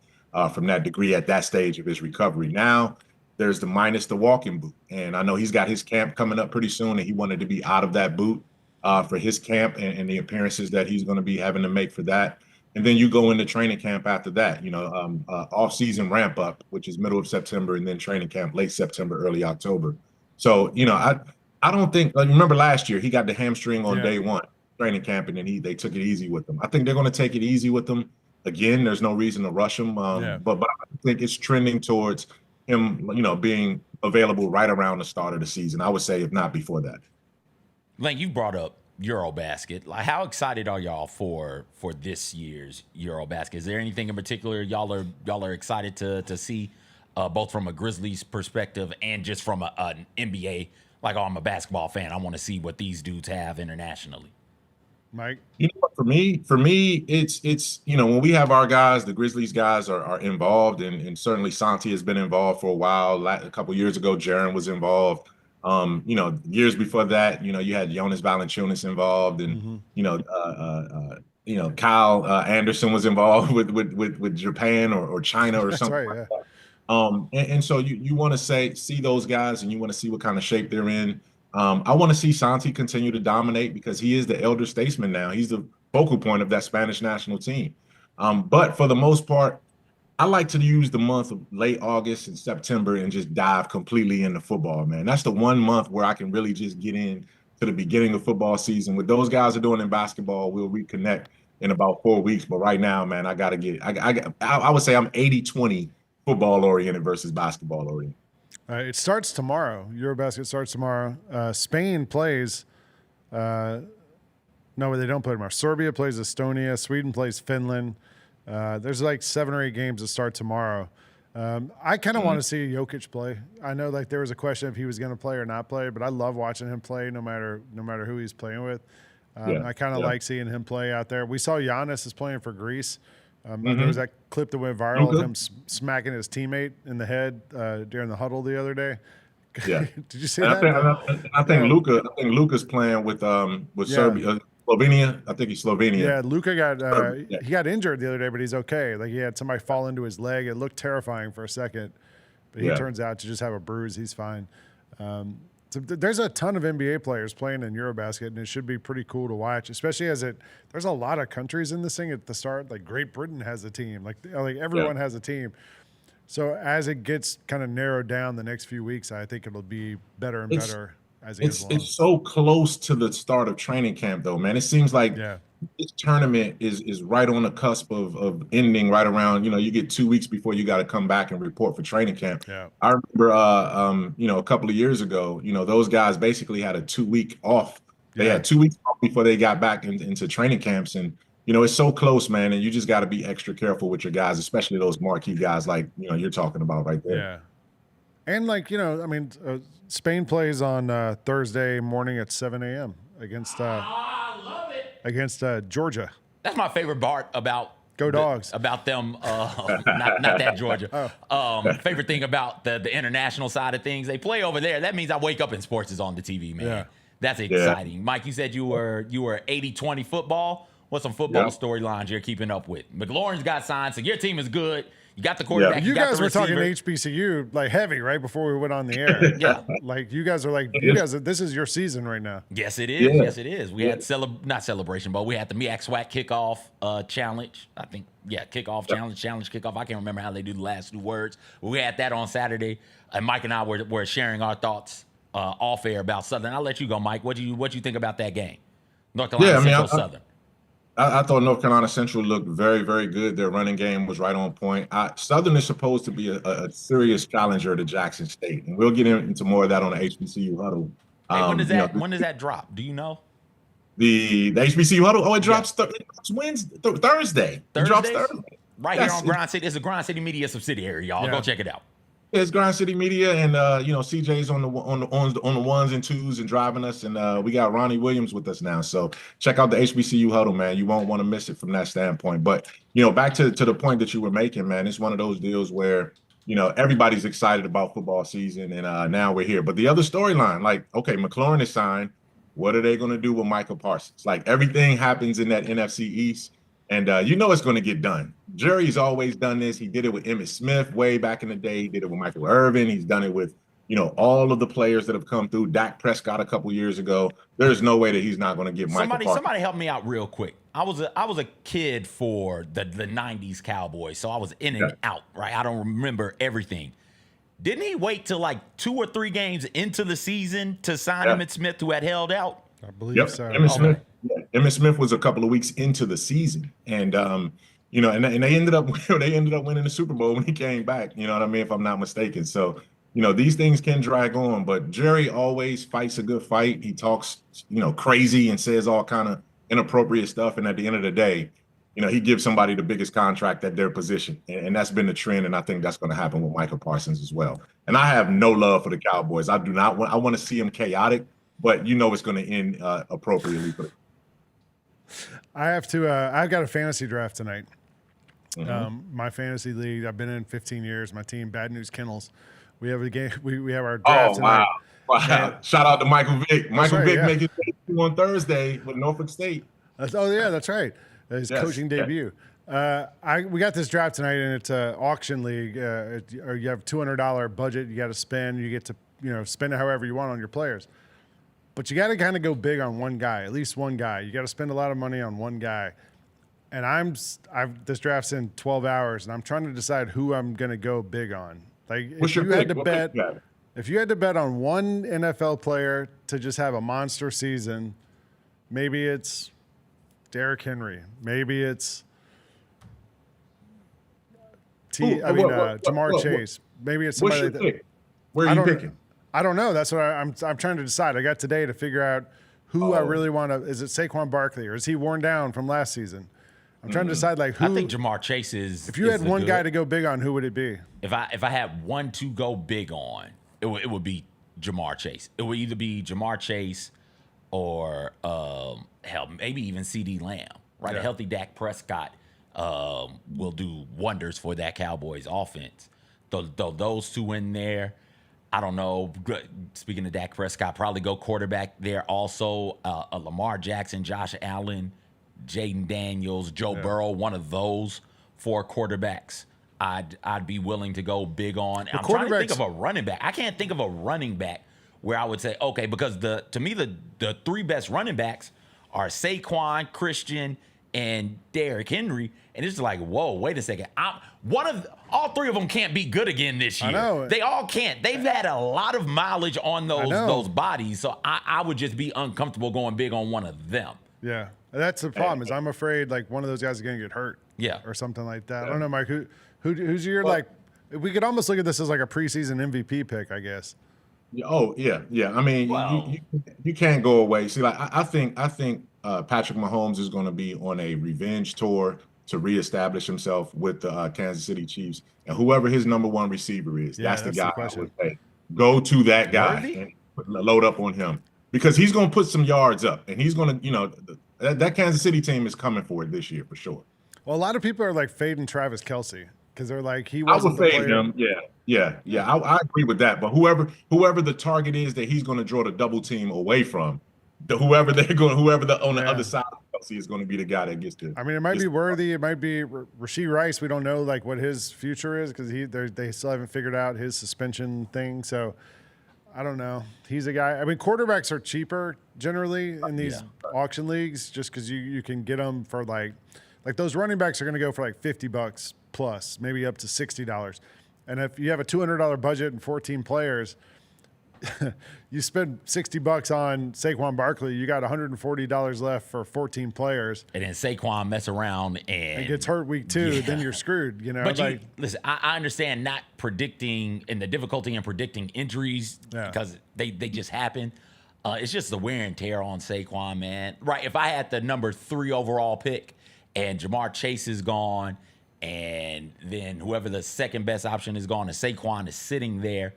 from that degree at that stage of his recovery. Now, there's the minus the walking boot, and I know he's got his camp coming up pretty soon, and he wanted to be out of that boot for his camp and the appearances that he's going to be having to make for that. And then you go into training camp after that, off-season ramp up, which is middle of September, and then training camp late September, early October. So, I don't think, remember last year, he got the hamstring on day one, training camp, and then they took it easy with him. I think they're going to take it easy with him. Again, there's no reason to rush him, but I think it's trending towards him, being available right around the start of the season. I would say, if not before that. Link, you brought up EuroBasket. Like, how excited are y'all for this year's EuroBasket? Is there anything in particular y'all are excited to see, both from a Grizzlies perspective and just from an NBA? Like, I'm a basketball fan. I want to see what these dudes have internationally. Mike? What, for me, it's when we have our guys, the Grizzlies guys are involved, and certainly Santi has been involved for a while. A couple years ago, Jaren was involved. Years before that, you had Jonas Valanciunas involved, and Kyle Anderson was involved with Japan or China or something. Right, and so you want to see those guys, and you want to see what kind of shape they're in. I want to see Santi continue to dominate because he is the elder statesman now. He's the focal point of that Spanish national team. But for the most part, I like to use the month of late August and September and just dive completely into football, man. That's the one month where I can really just get in to the beginning of football season. What those guys are doing in basketball, we'll reconnect in about 4 weeks. But right now, man, I would say I'm 80-20 football oriented versus basketball oriented. It starts tomorrow. EuroBasket starts tomorrow. Spain plays. No, they don't play tomorrow. Serbia plays Estonia. Sweden plays Finland. There's like 7 or 8 games that start tomorrow. I kind of want to see Jokic play. I know like there was a question if he was going to play or not play, but I love watching him play no matter who he's playing with. I kind of like seeing him play out there. We saw Giannis is playing for Greece. There was that clip that went viral of him smacking his teammate in the head during the huddle the other day. Yeah, did you see that? I think Luka's playing with Serbia, Slovenia. I think he's Slovenia. Yeah, Luka got injured the other day, but he's okay. Like he had somebody fall into his leg. It looked terrifying for a second, but he turns out to just have a bruise. He's fine. So there's a ton of NBA players playing in EuroBasket, and it should be pretty cool to watch, especially there's a lot of countries in this thing at the start. Like Great Britain has a team. Like everyone has a team. So as it gets kind of narrowed down the next few weeks, I think it'll be better and better as it goes along. It's so close to the start of training camp, though, man. It seems like this tournament is right on the cusp of ending right around, you get 2 weeks before you got to come back and report for training camp. Yeah. I remember, a couple of years ago, those guys basically had a 2 week off. They had 2 weeks off before they got back into training camps. And, it's so close, man. And you just got to be extra careful with your guys, especially those marquee guys like, you're talking about right there. Yeah. And Spain plays on Thursday morning at 7 a.m. against Georgia. That's my favorite part about Go Dogs. About them, not that Georgia. Favorite thing about the international side of things, they play over there. That means I wake up and sports is on the TV, man. Yeah. That's exciting. Yeah. Mike, you said you were 80-20 football. What's some football storylines you're keeping up with? McLaurin's got signed, so your team is good. You got the quarterback. You guys were talking HBCU like heavy right before we went on the air. Yeah. Like you guys are this is your season right now. Yes, it is. Yeah. Yes, it is. We had not celebration, but we had the MEAC SWAC kickoff challenge. I think, challenge kickoff. I can't remember how they do the last two words. We had that on Saturday, and Mike and I were sharing our thoughts off air about Southern. I'll let you go, Mike. What you think about that game? North Carolina Central Southern. I thought North Carolina Central looked very, very good. Their running game was right on point. Southern is supposed to be a serious challenger to Jackson State, and we'll get into more of that on the HBCU huddle. Hey, when does that drop? Do you know? The HBCU huddle? Oh, it drops Thursday. It drops Thursday. Right here on Grind City. It's a Grind City Media subsidiary, y'all. Go check it out. It's Grind City Media, and CJ's on the ones and twos and driving us, and we got Ronnie Williams with us now. So check out the HBCU huddle, man. You won't want to miss it from that standpoint. But back to the point that you were making, man. It's one of those deals where everybody's excited about football season, and now we're here. But the other storyline, McLaurin is signed. What are they going to do with Micah Parsons? Like everything happens in that NFC East. And it's going to get done. Jerry's always done this. He did it with Emmitt Smith way back in the day. He did it with Michael Irvin. He's done it with, all of the players that have come through. Dak Prescott a couple years ago. There's no way that he's not going to get Micah Parsons. Somebody help me out real quick. I was a kid for the 90s Cowboys, so I was in and out, right? I don't remember everything. Didn't he wait till like 2 or 3 games into the season to sign Emmitt Smith, who had held out? I believe so. Emmitt Smith was a couple of weeks into the season, and and they ended up winning the Super Bowl when he came back. You know what I mean? If I'm not mistaken. So these things can drag on, but Jerry always fights a good fight. He talks crazy and says all kind of inappropriate stuff, and at the end of the day, he gives somebody the biggest contract at their position, and that's been the trend. And I think that's going to happen with Micah Parsons as well. And I have no love for the Cowboys. I do not want. I want to see them chaotic, but it's going to end appropriately for them. I've got a fantasy draft tonight. Mm-hmm. My fantasy league, I've been in 15 years. My team, Bad News Kennels. We have a game. We have our draft tonight. Wow. Shout out to Michael Vick. Michael Vick making debut on Thursday with Norfolk State. That's right. His coaching debut. We got this draft tonight, and it's an auction league. You have $200 budget you got to spend. You get to spend it however you want on your players. But you got to kind of go big on one guy, at least one guy. You got to spend a lot of money on one guy. And this draft's in 12 hours, and I'm trying to decide who I'm going to go big on. Like, if you had to bet on one NFL player to just have a monster season, maybe it's Derrick Henry. Maybe it's Jamar Chase. Maybe it's somebody like that. Where are you picking? I don't know. That's what I'm trying to decide. I got today to figure out who I really want to. Is it Saquon Barkley, or is he worn down from last season? I'm trying to decide who. I think Jamar Chase is. If you had one guy to go big on, who would it be? If I had one to go big on, it would be Jamar Chase. It would either be Jamar Chase or maybe even CD Lamb. Right, a healthy Dak Prescott will do wonders for that Cowboys offense. Those two in there. I don't know. Speaking of Dak Prescott, probably go quarterback there also. A Lamar Jackson, Josh Allen, Jaden Daniels, Joe Burrow, one of those 4 quarterbacks I'd be willing to go big on. I'm trying to think of a running back. I can't think of a running back where I would say, okay, because to me the 3 best running backs are Saquon, Christian, and Derrick Henry, and it's like, whoa, wait a second. All three of them can't be good again this year. I know. They all can't. They've had a lot of mileage on those bodies, so I would just be uncomfortable going big on one of them. Yeah, that's the problem. Is I'm afraid like one of those guys is going to get hurt. Yeah, or something like that. I don't know, Mike. Who's your like? We could almost look at this as like a preseason MVP pick, I guess. Oh yeah. I mean, you can't go away. See, like I think Patrick Mahomes is going to be on a revenge tour to reestablish himself with the Kansas City Chiefs, and whoever his number one receiver is, that's the guy. I would say, go to that guy and load up on him because he's going to put some yards up, and he's going to, that Kansas City team is coming for it this year for sure. Well, a lot of people are like fading Travis Kelce because they're like he wasn't the player. Him. Yeah. I agree with that. But whoever the target is that he's going to draw the double team away from, whoever on the other side of Kelce is going to be the guy that gets to. I mean, it might be Worthy. It might be Rashee Rice. We don't know like what his future is because they still haven't figured out his suspension thing. So I don't know. He's a guy. I mean, quarterbacks are cheaper generally in these auction leagues just because you can get them for like those running backs are going to go for like $50 plus, maybe up to $60. And if you have a $200 budget and 14 players, you spend $60 on Saquon Barkley, you got $140 left for 14 players. And then Saquon mess around and gets hurt week 2, then you're screwed. But listen, I understand not predicting and the difficulty in predicting injuries because they just happen. It's just the wear and tear on Saquon, man. Right? If I had the number 3 overall pick and Jamar Chase is gone, and then whoever the second best option is gone, and Saquon is sitting there,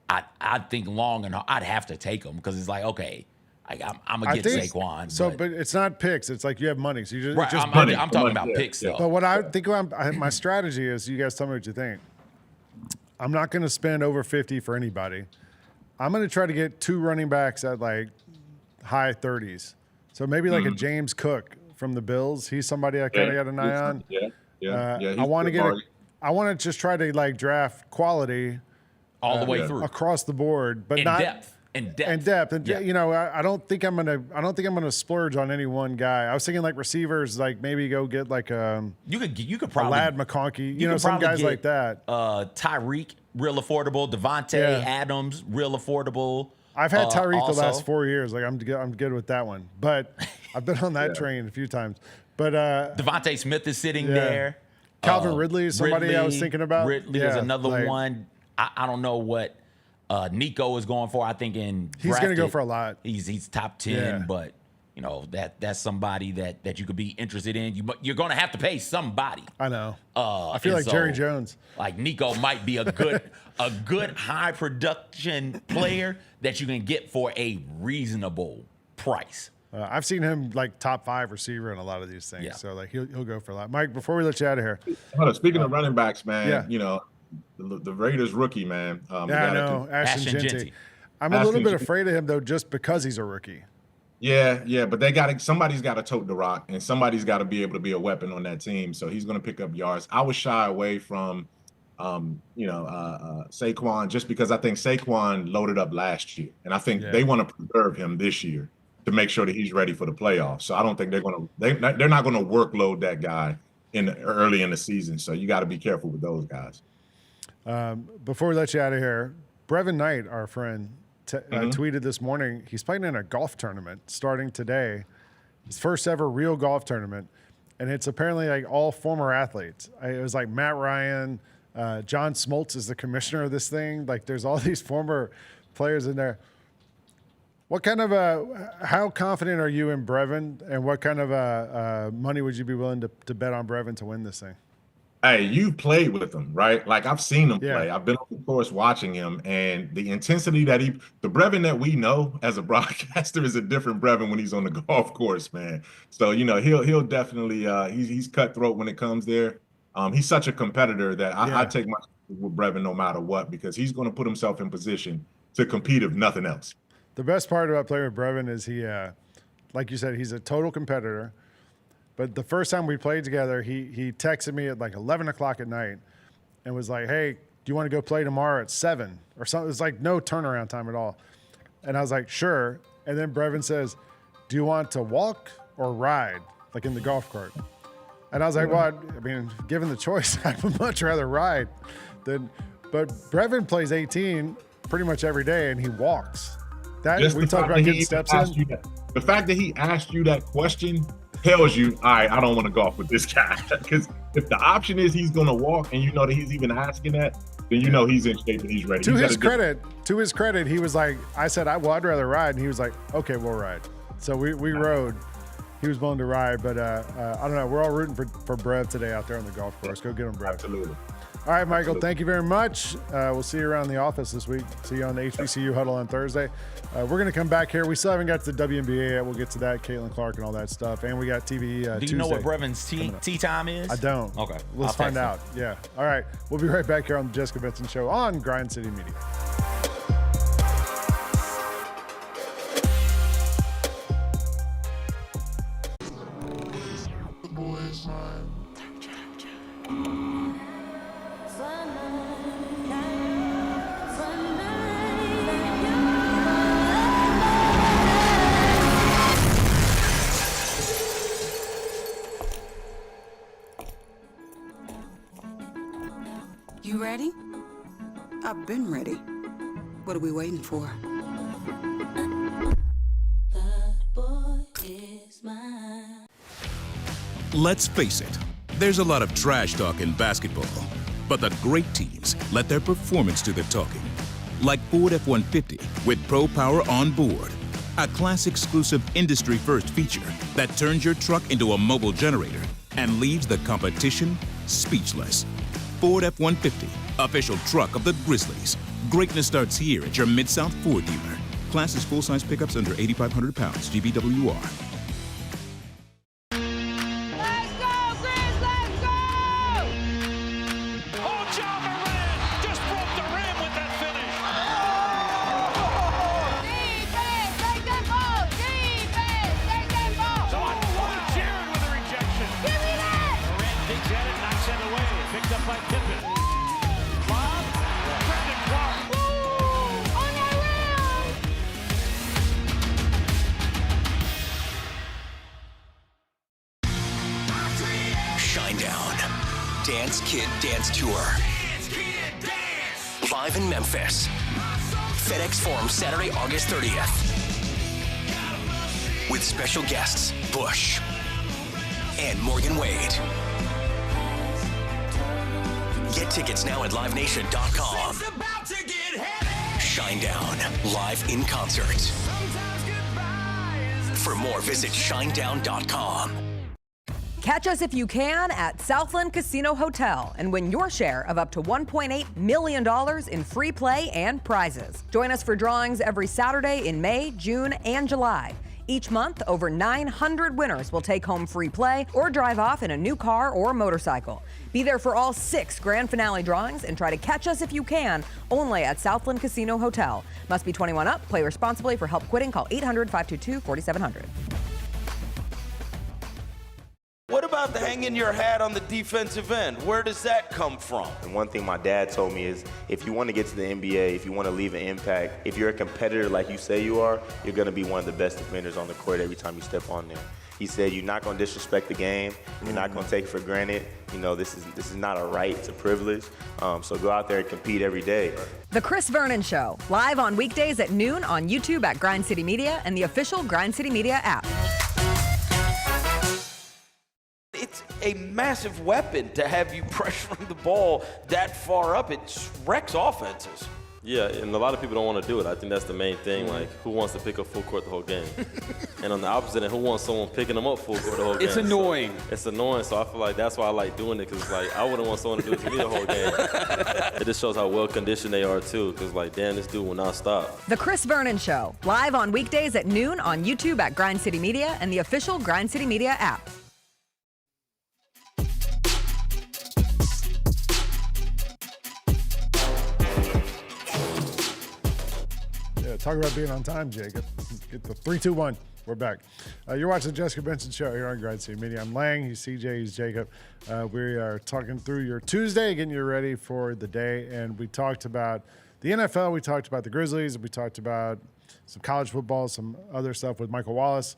I'd think long and hard. I'd have to take him because it's like, okay, I'm gonna get Saquon. So, but it's not picks. It's like you have money. So you just I'm talking about picks though. But what I think my strategy is, you guys tell me what you think. I'm not going to spend over 50 for anybody. I'm going to try to get 2 running backs at like high 30s. So maybe like a James Cook from the Bills. He's somebody I kind of got an eye on. I want to I want to just try to like draft quality all the way through across the board, but not depth. And I don't think I'm gonna splurge on any one guy. I was thinking like receivers, like maybe go get like you could probably Lad McConkey, some guys like that. Tyreek, real affordable. Devontae Adams, real affordable. I've had Tyreek the last 4 years. Like I'm good with that one, but I've been on that train a few times. But Devontae Smith is sitting there. Calvin Ridley is somebody I was thinking about. Ridley is another one. I don't know what Nico is going for. I think he's going to go for a lot. He's top 10, but that's somebody that you could be interested in. You're going to have to pay somebody. I know. I feel like Jerry Jones. Like Nico might be a good high production player that you can get for a reasonable price. I've seen him like top 5 receiver in a lot of these things. So like he'll go for a lot. Mike, before we let you out of here. Speaking of running backs, man, the Raiders rookie, man. I know. Ashton Genty. I'm a little bit afraid of him though, just because he's a rookie. Yeah, but somebody's got to tote the rock, and somebody's got to be able to be a weapon on that team. So he's going to pick up yards. I would shy away from, Saquon just because I think Saquon loaded up last year, and I think they want to preserve him this year to make sure that he's ready for the playoffs. So I don't think they're not going to workload that guy early in the season. So you got to be careful with those guys. Before we let you out of here, Brevin Knight, our friend, tweeted this morning. He's playing in a golf tournament starting today, his first ever real golf tournament, and it's apparently like all former athletes. It was like Matt Ryan, John Smoltz is the commissioner of this thing. Like there's all these former players in there. What kind of how confident are you in Brevin, and what kind of money would you be willing to bet on Brevin to win this thing? Hey, you played with him, right? Like I've seen him play. I've been on the course watching him, and the intensity that the Brevin that we know as a broadcaster is a different Brevin when he's on the golf course, man. So he'll definitely he's cutthroat when it comes there. He's such a competitor that I take my chances with Brevin no matter what, because he's going to put himself in position to compete if nothing else. The best part about playing with Brevin is he, like you said, he's a total competitor. But the first time we played together, he texted me at like 11 o'clock at night and was like, hey, do you want to go play tomorrow at 7 or something? It was like no turnaround time at all. And I was like, sure. And then Brevin says, do you want to walk or ride? like in the golf cart. And I was like, well, I mean, given the choice, I would much rather ride than. But Brevin plays 18 pretty much every day, and he walks. That Just we the talked fact about that getting he steps asked in. you that- The fact that he asked you that question tells you, all right, I don't want to golf with this guy. Because if the option is he's going to walk, and you know that he's even asking that, then you know he's in shape and he's ready. To his credit, he was like, I said, I'd rather ride, and he was like, okay, we'll ride. So we rode. He was willing to ride, but I don't know. We're all rooting for Brev today out there on the golf course. Go get him, Brev. Absolutely. All right, Michael, thank you very much. We'll see you around the office this week. See you on the HBCU Huddle on Thursday. We're going to come back here. We still haven't got to the WNBA yet. We'll get to that, Caitlin Clark and all that stuff. And we got TV Do you Tuesday know what Brevin's tea time is? I don't. Okay. Let's find out. Yeah. All right. We'll be right back here on the Jessica Benson Show on Grind City Media. You ready? I've been ready. What are we waiting for? Let's face it, there's a lot of trash talk in basketball, but the great teams let their performance do the talking. Like Ford F-150 with Pro Power on board, a class-exclusive industry-first feature that turns your truck into a mobile generator and leaves the competition speechless. Ford F-150, official truck of the Grizzlies. Greatness starts here at your Mid-South Ford dealer. Class is full-size pickups under 8,500 pounds, GVWR. Dance Kid Dance Tour. Live in Memphis. FedEx Forum, Saturday, August 30th. With special guests, Bush and Morgan Wade. Get tickets now at livenation.com. Shinedown, live in concert. For more, visit shinedown.com. Catch us if you can at Southland Casino Hotel and win your share of up to $1.8 million in free play and prizes. Join us for drawings every Saturday in May, June, and July. Each month, over 900 winners will take home free play or drive off in a new car or motorcycle. Be there for all 6 grand finale drawings and try to catch us if you can, only at Southland Casino Hotel. Must be 21 up. Play responsibly. For help quitting, call 800-522-4700. What about the hanging your hat on the defensive end? Where does that come from? And one thing my dad told me is if you want to get to the NBA, if you want to leave an impact, if you're a competitor like you say you are, you're going to be one of the best defenders on the court every time you step on there. He said you're not going to disrespect the game. You're not going to take it for granted. You know, this is not a right, it's a privilege. So go out there and compete every day. The Chris Vernon Show, live on weekdays at noon on YouTube at Grind City Media and the official Grind City Media app. It's a massive weapon to have you pressuring the ball that far up. It wrecks offenses. Yeah, and a lot of people don't want to do it. I think that's the main thing. Like, who wants to pick up full court the whole game? And on the opposite end, who wants someone picking them up full court the whole game? It's annoying. So it's annoying, so I feel like that's why I like doing it, because, like, I wouldn't want someone to do it to me the whole game. It just shows how well-conditioned they are, too, because, like, damn, this dude will not stop. The Chris Vernon Show, live on weekdays at noon on YouTube at Grind City Media and the official Grind City Media app. Talk about being on time, Jacob. Get the 3, 2, 1. We're back. You're watching the Jessica Benson Show here on Grind City Media. I'm Lang. He's CJ. He's Jacob. We are talking through your Tuesday, getting you ready for the day. And we talked about the NFL. We talked about the Grizzlies. We talked about some college football, some other stuff with Michael Wallace.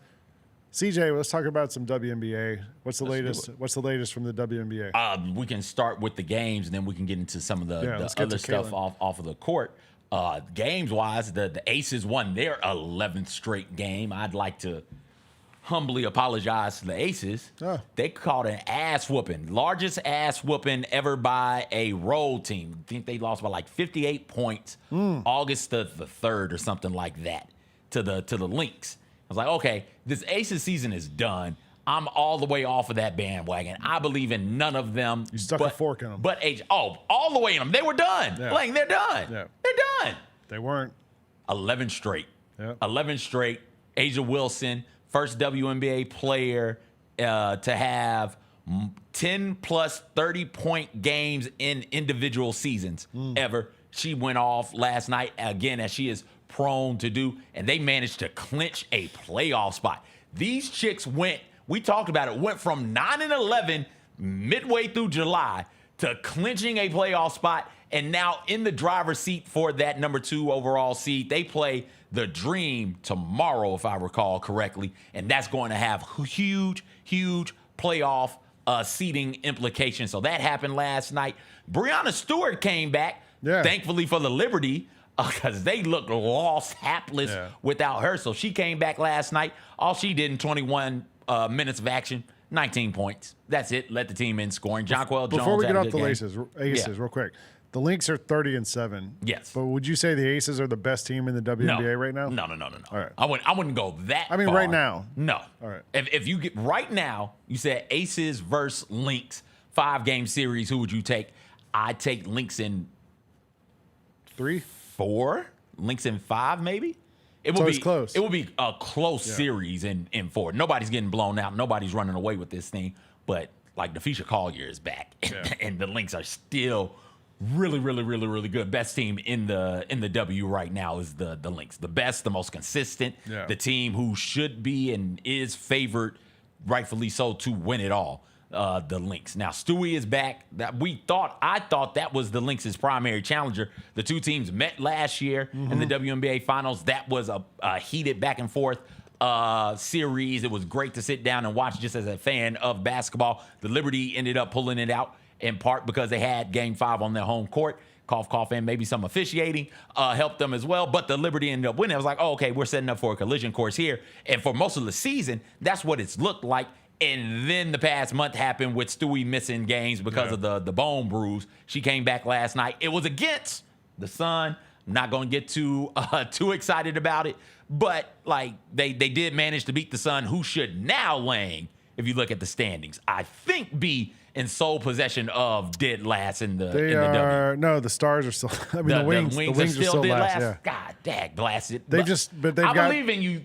CJ, let's talk about some WNBA. What's the latest? What's the latest from the WNBA? We can start with the games, and then we can get into some of the other stuff Caitlin. off of the court. Games-wise, the Aces won their 11th straight game. I'd like to humbly apologize to the Aces. They caught an ass whooping, largest ass whooping ever by a road team. I think they lost by like 58 points, August the 3rd or something like that, to the Lynx. I was like, okay, this Aces season is done. I'm all the way off of that bandwagon. I believe in none of them. You stuck a fork in them. But all the way in them. They were done. Yeah. Like, they're done. Yeah. They're done. They weren't. 11 straight. Yeah. 11 straight. Asia Wilson, first WNBA player to have 10 plus 30-point games in individual seasons ever. She went off last night, again, as she is prone to do, and they managed to clinch a playoff spot. These chicks we talked about it, went from 9-11 midway through July to clinching a playoff spot, and now in the driver's seat for that number 2 overall seed. They play the Dream tomorrow, if I recall correctly, and that's going to have huge playoff seeding implications. So that happened last night. Breanna Stewart came back, thankfully for the Liberty, because they looked lost, hapless without her. So she came back last night. All she did in 21 minutes of action, 19 points. That's it. Let the team in scoring. Jonquel Jones. Before we get off the game. Aces, real quick. The Lynx are 30-7. Yes. But would you say the Aces are the best team in the WNBA right now? No. All right. I wouldn't go that far. I mean, right now. No. All right. If you get right now, you said Aces versus Lynx, 5-game series, who would you take? I'd take Lynx in 3? 4, Lynx in 5, maybe. It So would it's be close. It would be a close series in 4. Nobody's getting blown out. Nobody's running away with this thing. But like Nafisha Collier is back, and the Lynx are still really good. Best team in the W right now is the Lynx. The best, the most consistent. Yeah. The team who should be and is favored, rightfully so, to win it all. The Lynx. Now, Stewie is back. I thought that was the Lynx's primary challenger. The two teams met last year in the WNBA Finals. That was a heated back and forth series. It was great to sit down and watch just as a fan of basketball. The Liberty ended up pulling it out in part because they had Game 5 on their home court. Cough, and maybe some officiating helped them as well. But the Liberty ended up winning. I was like, oh, okay, we're setting up for a collision course here. And for most of the season, that's what it's looked like. And then the past month happened with Stewie missing games because of the bone bruise. She came back last night. It was against the Sun. I'm not going to get too excited about it. But, like, they did manage to beat the Sun, who should now, Lang, if you look at the standings, I think be in sole possession of dead last in the W. No, the Stars are still. I mean, the Wings are still dead last. Yeah. God, dag blasted. They've I believe in you,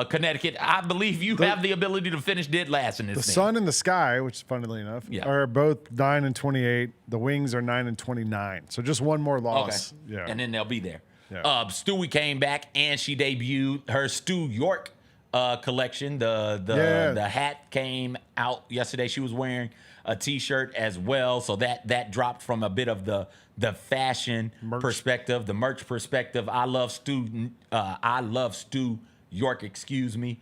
Connecticut. I believe you have the ability to finish dead last in this The thing. Sun and the Sky, which funnily enough, are both 9-28. The Wings are 9-29. So just one more loss. Okay. Yeah. And then they'll be there. Yeah. Stewie came back and she debuted her Stu York collection. The hat came out yesterday. She was wearing a T-shirt as well, so that dropped from a bit of the fashion perspective, the merch perspective. I love Stu York. Excuse me.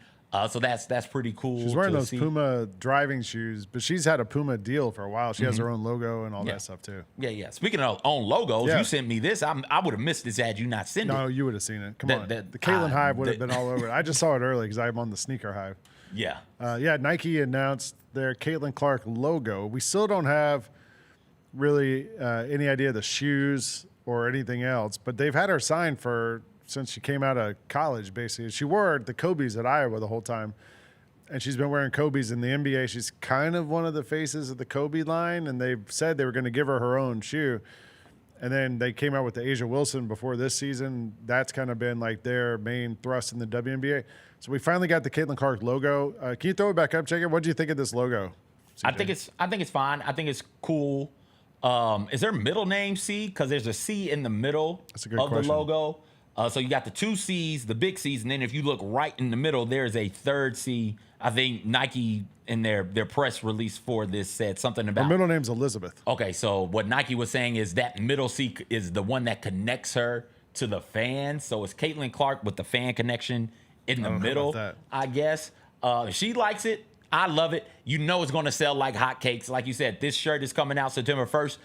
So that's pretty cool. She's wearing to those see. Puma driving shoes, but she's had a Puma deal for a while. She has her own logo and all that stuff too. Yeah. Speaking of own logos, you sent me this. I would have missed this had you not sent it. No, you would have seen it. Come on. The Caitlin Hive would have been all over it. I just saw it early because I'm on the Sneaker Hive. Yeah. Nike announced their Caitlin Clark logo. We still don't have really any idea of the shoes or anything else, but they've had her signed since she came out of college, basically. She wore the Kobe's at Iowa the whole time, and she's been wearing Kobe's in the NBA. She's kind of one of the faces of the Kobe line, and they've said they were going to give her own shoe. And then they came out with the Asia Wilson before this season. That's kind of been like their main thrust in the WNBA. So we finally got the Caitlin Clark logo. Can you throw it back up, Jacob? What do you think of this logo? CJ? I think it's fine. I think it's cool. Is there a middle name C? Because there's a C in the middle of the logo. So you got the two C's, the big C's, and then if you look right in the middle, there's a third C. I think Nike in their press release for this said something about. Her middle name's Elizabeth. Okay, so what Nike was saying is that middle C is the one that connects her to the fans. So it's Caitlin Clark with the fan connection in the middle, I guess. She likes it. I love it. You know it's going to sell like hotcakes. Like you said, this shirt is coming out September 1st.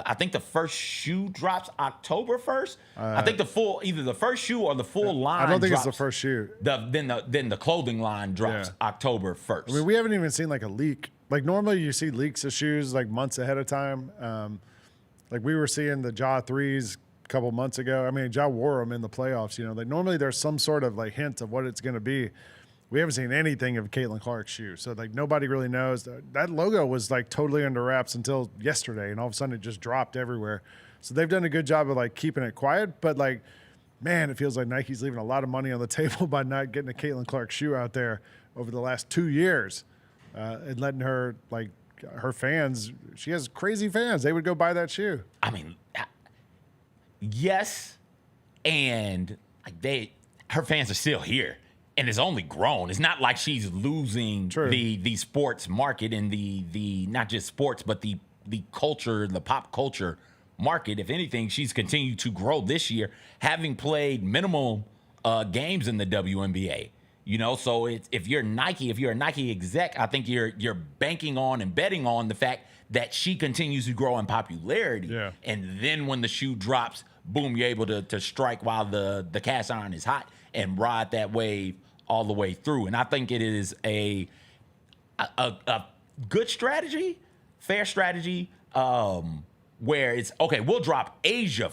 I think the first shoe drops October 1st. I think either the first shoe or the full line. I don't think drops, it's the first shoe. Then the clothing line drops October 1st. I mean, we haven't even seen like a leak. Like normally you see leaks of shoes like months ahead of time. Like we were seeing the Ja 3s a couple months ago. I mean, Ja wore them in the playoffs. Like normally there's some sort of like hint of what it's going to be. We haven't seen anything of Caitlin Clark's shoe. So, like, nobody really knows. That logo was, like, totally under wraps until yesterday, and all of a sudden it just dropped everywhere. So they've done a good job of, like, keeping it quiet. But, like, man, it feels like Nike's leaving a lot of money on the table by not getting a Caitlin Clark shoe out there over the last 2 years and letting her, like, her fans, she has crazy fans. They would go buy that shoe. I mean, yes, and like her fans are still here. And it's only grown. It's not like she's losing the sports market and the not just sports, but the culture, the pop culture market. If anything, she's continued to grow this year, having played minimal games in the WNBA. So if you're a Nike exec, I think you're banking on and betting on the fact that she continues to grow in popularity. Yeah. And then when the shoe drops, boom, you're able to strike while the cast iron is hot and ride that wave all the way through. And I think it is a good strategy, fair strategy, where it's, okay, we'll drop Asia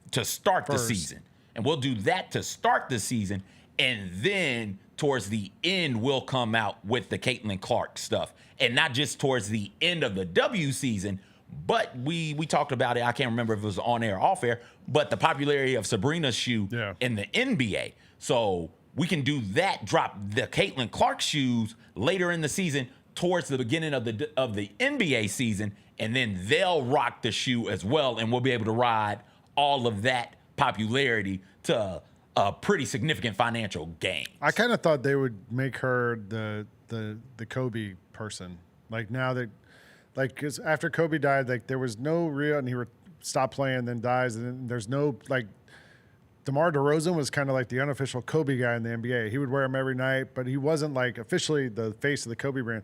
to start the season. And we'll do that to start the season. And then towards the end, we'll come out with the Caitlin Clark stuff. And not just towards the end of the W season, but we talked about it. I can't remember if it was on air or off air, but the popularity of Sabrina's shoe in the NBA. So we can do that, drop the Caitlin Clark shoes later in the season towards the beginning of the NBA season, and then they'll rock the shoe as well, and we'll be able to ride all of that popularity to a pretty significant financial gain. I kind of thought they would make her the Kobe person. Like now that, like, because after Kobe died, like there was no real, and he stopped playing, then dies, and then there's no like. DeMar DeRozan was kind of like the unofficial Kobe guy in the NBA. He would wear them every night, but he wasn't like officially the face of the Kobe brand.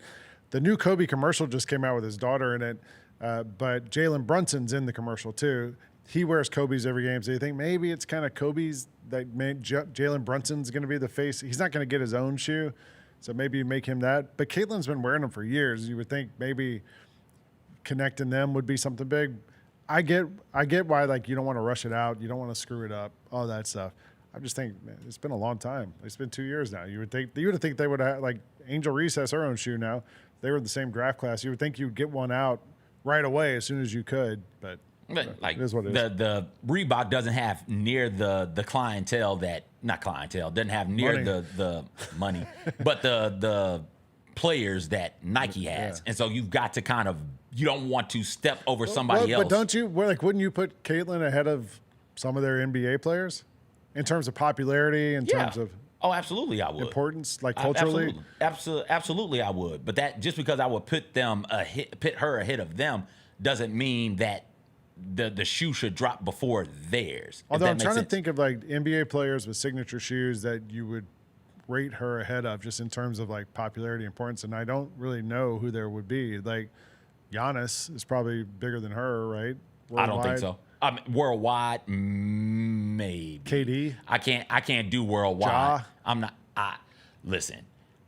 The new Kobe commercial just came out with his daughter in it, but Jalen Brunson's in the commercial too. He wears Kobe's every game, so you think maybe it's kind of Kobe's, that Jalen Brunson's going to be the face. He's not going to get his own shoe, so maybe you make him that. But Caitlin's been wearing them for years. You would think maybe connecting them would be something big. I get why, like, you don't want to rush it out, you don't want to screw it up, all that stuff. I just think, man, it's been a long time. It's been 2 years now. You would think they would have, like, Angel Reese has her own shoe now. They were in the same draft class. You would think you'd get one out right away as soon as you could, but like, it is what it is. The Reebok doesn't have near the clientele doesn't have near money. the money, but the players that Nike has. Yeah. And so you've got to kind of, you don't want to step over somebody else. But don't you, wouldn't you put Caitlin ahead of some of their NBA players in terms of popularity, in terms of absolutely I would. Importance, like culturally? Absolutely I would. But that, just because I would put her ahead of them doesn't mean that the shoe should drop before theirs. Although I'm trying to think of like NBA players with signature shoes that you would rate her ahead of, just in terms of like popularity and importance, and I don't really know who there would be. Like Giannis is probably bigger than her, right? Worldwide. I don't think so. Worldwide, maybe. KD? I can't do worldwide. Ja? Listen,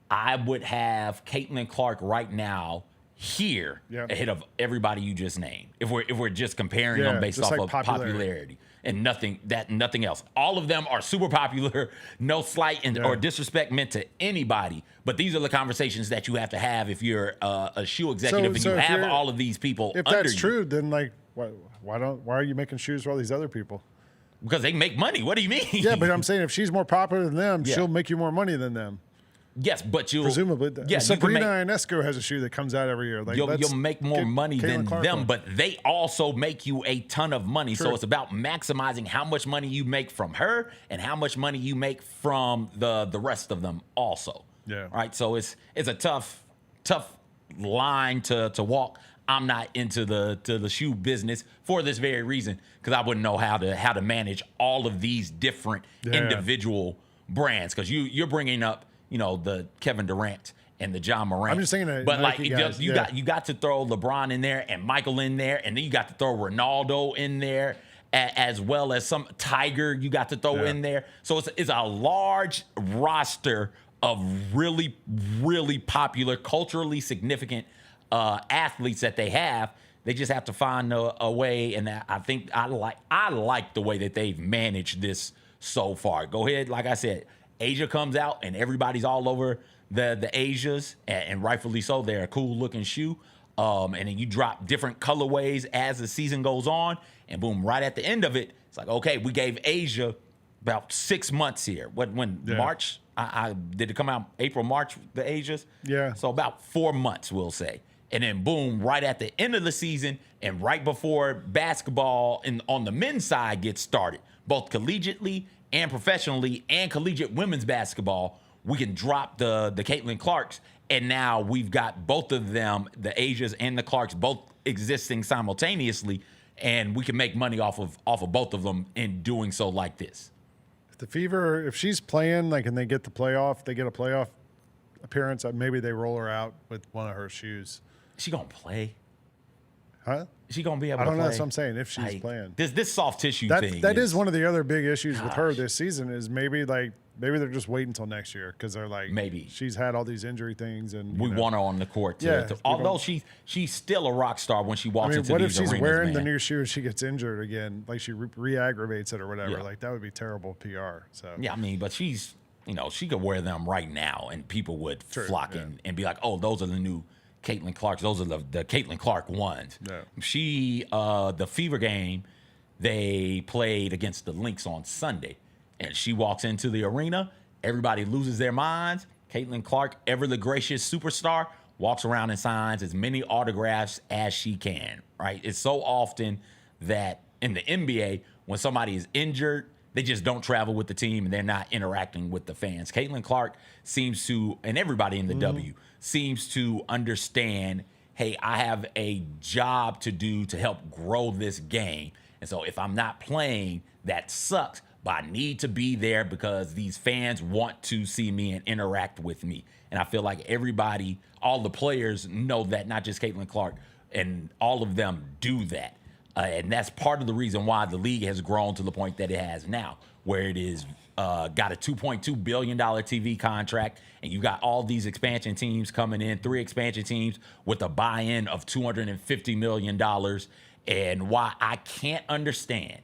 I would have Caitlin Clark right now here ahead of everybody you just named. If we're just comparing them based off of popularity and nothing else. All of them are super popular, no slight or disrespect meant to anybody. But these are the conversations that you have to have if you're a shoe executive and you have all of these people if under that's you. True, then like why are you making shoes for all these other people? Because they make money. What do you mean? Yeah, but I'm saying if she's more popular than them, she'll make you more money than them. Yes, but you'll presumably. Yeah, Sabrina Ionescu has a shoe that comes out every year. Like, you'll make more money than them, but they also make you a ton of money. True. So it's about maximizing how much money you make from her and how much money you make from the rest of them also. Yeah. Right. So it's a tough line to walk. I'm not into the shoe business for this very reason, because I wouldn't know how to manage all of these different individual brands. Because you're bringing up the Kevin Durant and the John Morant. I'm just saying, but like Nike guys, you got to throw LeBron in there and Michael in there, and then you got to throw Ronaldo in there, as well as some Tiger you got to throw in there. So it's a large roster of really, really popular, culturally significant athletes that they have. They just have to find a way, and I think I like the way that they've managed this so far. Go ahead, like I said, Asia comes out and everybody's all over the Asias, and rightfully so. They're a cool looking shoe. And then you drop different colorways as the season goes on, and boom, right at the end of it, it's like, okay, we gave Asia about 6 months here. March? I did it come out April, March, the Asias? Yeah. So about 4 months, we'll say. And then boom, right at the end of the season and right before basketball on the men's side gets started, both collegiately and professionally and collegiate women's basketball, we can drop the Caitlin Clarks. And now we've got both of them, the Asias and the Clarks, both existing simultaneously, and we can make money off of both of them in doing so like this. The Fever, if she's playing, and they get a playoff appearance, maybe they roll her out with one of her shoes. Is she gonna play? Huh? Is she gonna be able to play? I don't know. play? That's what I'm saying. If she's playing, this soft tissue thing. That is one of the other big issues with her this season. Is maybe they're just waiting until next year because they're like, maybe she's had all these injury things, and we want her on the court. Although she's still a rock star when she walks into these arenas. What if she's wearing the new shoe and she gets injured again? Like she re-aggravates it or whatever. Yeah. Like that would be terrible PR. So yeah, but she's she could wear them right now and people would flock in and be like, oh, those are the new Caitlin Clarks. Those are the Caitlin Clark ones. Yeah. She the Fever game, they played against the Lynx on Sunday, and she walks into the arena. Everybody loses their minds. Caitlin Clark, ever the gracious superstar, walks around and signs as many autographs as she can, right? It's so often that in the NBA, when somebody is injured, they just don't travel with the team and they're not interacting with the fans. Caitlin Clark seems to, and everybody in the W, seems to understand, hey, I have a job to do to help grow this game. And so if I'm not playing, that sucks. But I need to be there because these fans want to see me and interact with me. And I feel like everybody, all the players know that, not just Caitlin Clark, and all of them do that. And that's part of the reason why the league has grown to the point that it has now, where it is got a $2.2 billion TV contract, and you got all these expansion teams coming in, 3 expansion teams with a buy-in of $250 million. And why I can't understand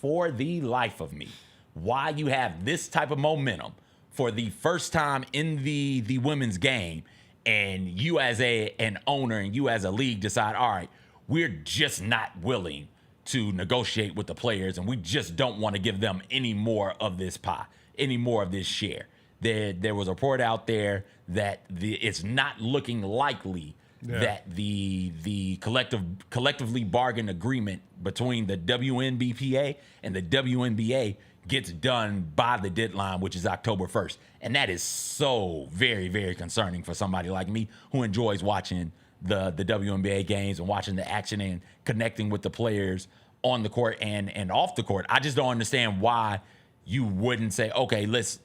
for the life of me why you have this type of momentum for the first time in the women's game, and you as an owner and you as a league decide, all right, we're just not willing to negotiate with the players, and we just don't want to give them any more of this pie, any more of this share. There was a report out there that it's not looking likely that the collectively bargained agreement between the WNBPA and the WNBA gets done by the deadline, which is October 1st. And that is so very, very concerning for somebody like me who enjoys watching the WNBA games and watching the action and connecting with the players on the court and off the court. I just don't understand why you wouldn't say, okay, let's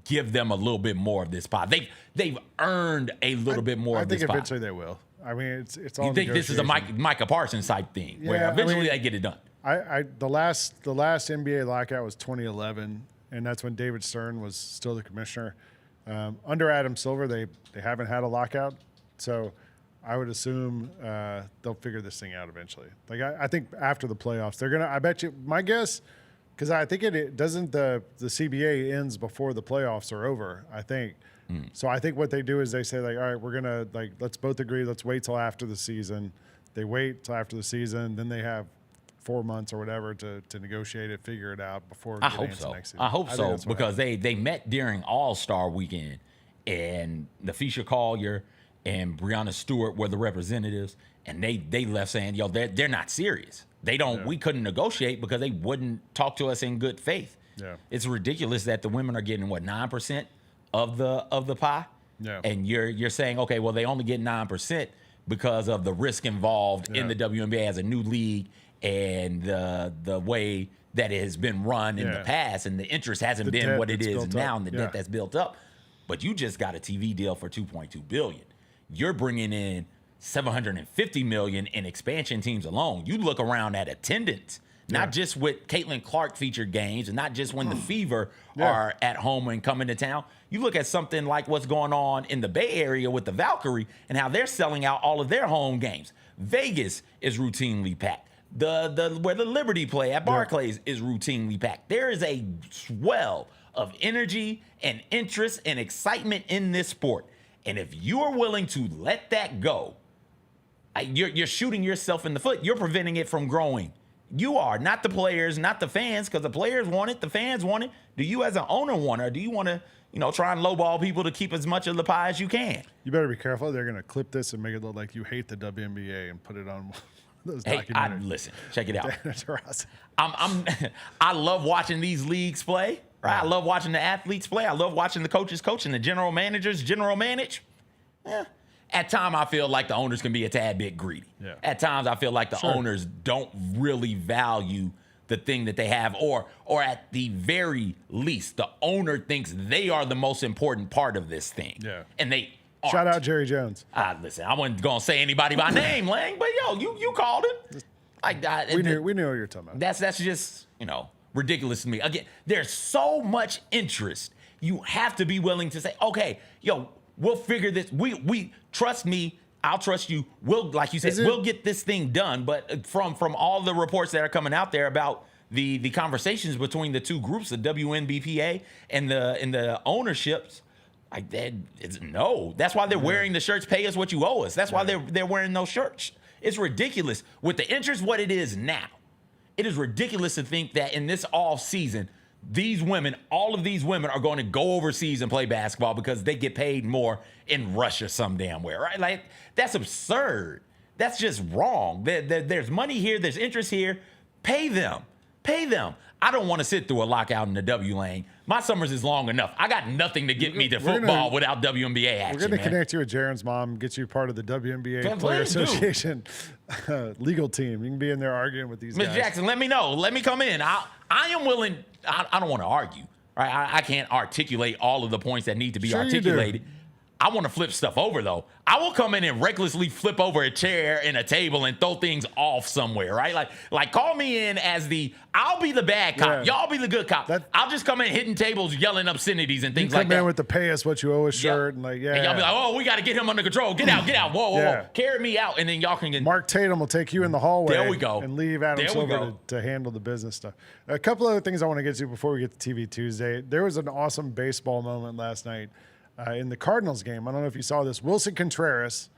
give them a little bit more of this pie. They've earned a little bit more of this pie. I think eventually they will. I mean, it's all. You think this is a Micah Parsons type thing, where eventually they get it done? The last NBA lockout was 2011, and that's when David Stern was still the commissioner. Under Adam Silver, they haven't had a lockout, so I would assume they'll figure this thing out eventually. Like I think after the playoffs, they're gonna. I bet you. My guess, because I think it doesn't. The CBA ends before the playoffs are over, I think. So I think what they do is they say, like, all right, we're gonna, like, let's both agree, let's wait till after the season. They wait till after the season, then they have 4 months or whatever to negotiate it, figure it out before. I hope so. I hope so, because they met during All-Star weekend, and Nafisha Collier and Breanna Stewart were the representatives, and they left saying, yo, they're not serious. They don't. We couldn't negotiate because they wouldn't talk to us in good faith. Yeah. It's ridiculous that the women are getting 9% of the pie. Yeah. And you're saying, okay, well, they only get 9% because of the risk involved in the WNBA as a new league and the way that it has been run in the past, and the interest hasn't been what it is now, and the debt that's built up. but you just got a TV deal for $2.2 billion. You're bringing in $750 million in expansion teams alone. You look around at attendance, not just with Caitlin Clark featured games, and not just when the Fever are at home and coming to town. You look at something like what's going on in the Bay Area with the Valkyrie and how they're selling out all of their home games. Vegas is routinely packed. Where the Liberty play at Barclays is routinely packed. There is a swell of energy and interest and excitement in this sport. And if you are willing to let that go, you're shooting yourself in the foot. You're preventing it from growing. You are, not the players, not the fans, because the players want it, the fans want it. Do you as an owner want it, or do you want to, try and lowball people to keep as much of the pie as you can? You better be careful. They're going to clip this and make it look like you hate the WNBA and put it on those documentaries. Listen, check it out. I love watching these leagues play. Right? I love watching the athletes play. I love watching the coaches coach and the general managers general manage. At times, I feel like the owners can be a tad bit greedy. At times, I feel like the owners don't really value the thing that they have, or at the very least, the owner thinks they are the most important part of this thing. And they aren't. Shout out Jerry Jones. Listen, I wasn't going to say anybody by name, Lang, but you called it. We knew what you were talking about. That's just, ridiculous to me. Again, there's so much interest. You have to be willing to say, okay, we'll figure this. We trust me. I'll trust you. We'll, like you said, we'll get this thing done. But from all the reports that are coming out there about the conversations between the two groups, the WNBPA and the ownerships, like that, no. That's why they're wearing the shirts. Pay us what you owe us. That's why they're wearing those shirts. It's ridiculous with the interest what it is now. It is ridiculous to think that in this off season, all of these women are going to go overseas and play basketball because they get paid more in Russia some damn where, right? Like, that's absurd. That's just wrong. There's money here. There's interest here. Pay them. I don't want to sit through a lockout in the W lane. My summers is long enough. I got nothing to get me to football without WNBA action. We're going to connect you with Jaren's mom, get you part of the WNBA Player Association legal team. You can be in there arguing with these guys. Ms. Jackson, let me know. Let me come in. I am willing. I don't want to argue. Right? I can't articulate all of the points that need to be articulated. I want to flip stuff over, though. I will come in and recklessly flip over a chair and a table and throw things off somewhere, right? Like call me in as I'll be the bad cop. Y'all be the good cop. I'll just come in hitting tables, yelling obscenities and things like that. You come in with the pay us what you owe us shirt. And and y'all be like, oh, we got to get him under control. Get out. Whoa. Carry me out. And then y'all can get... Mark Tatum will take you in the hallway. There we go. And leave Adam Silver to handle the business stuff. A couple other things I want to get to before we get to TV Tuesday. There was an awesome baseball moment last night. In the Cardinals game, I don't know if you saw this. Wilson Contreras,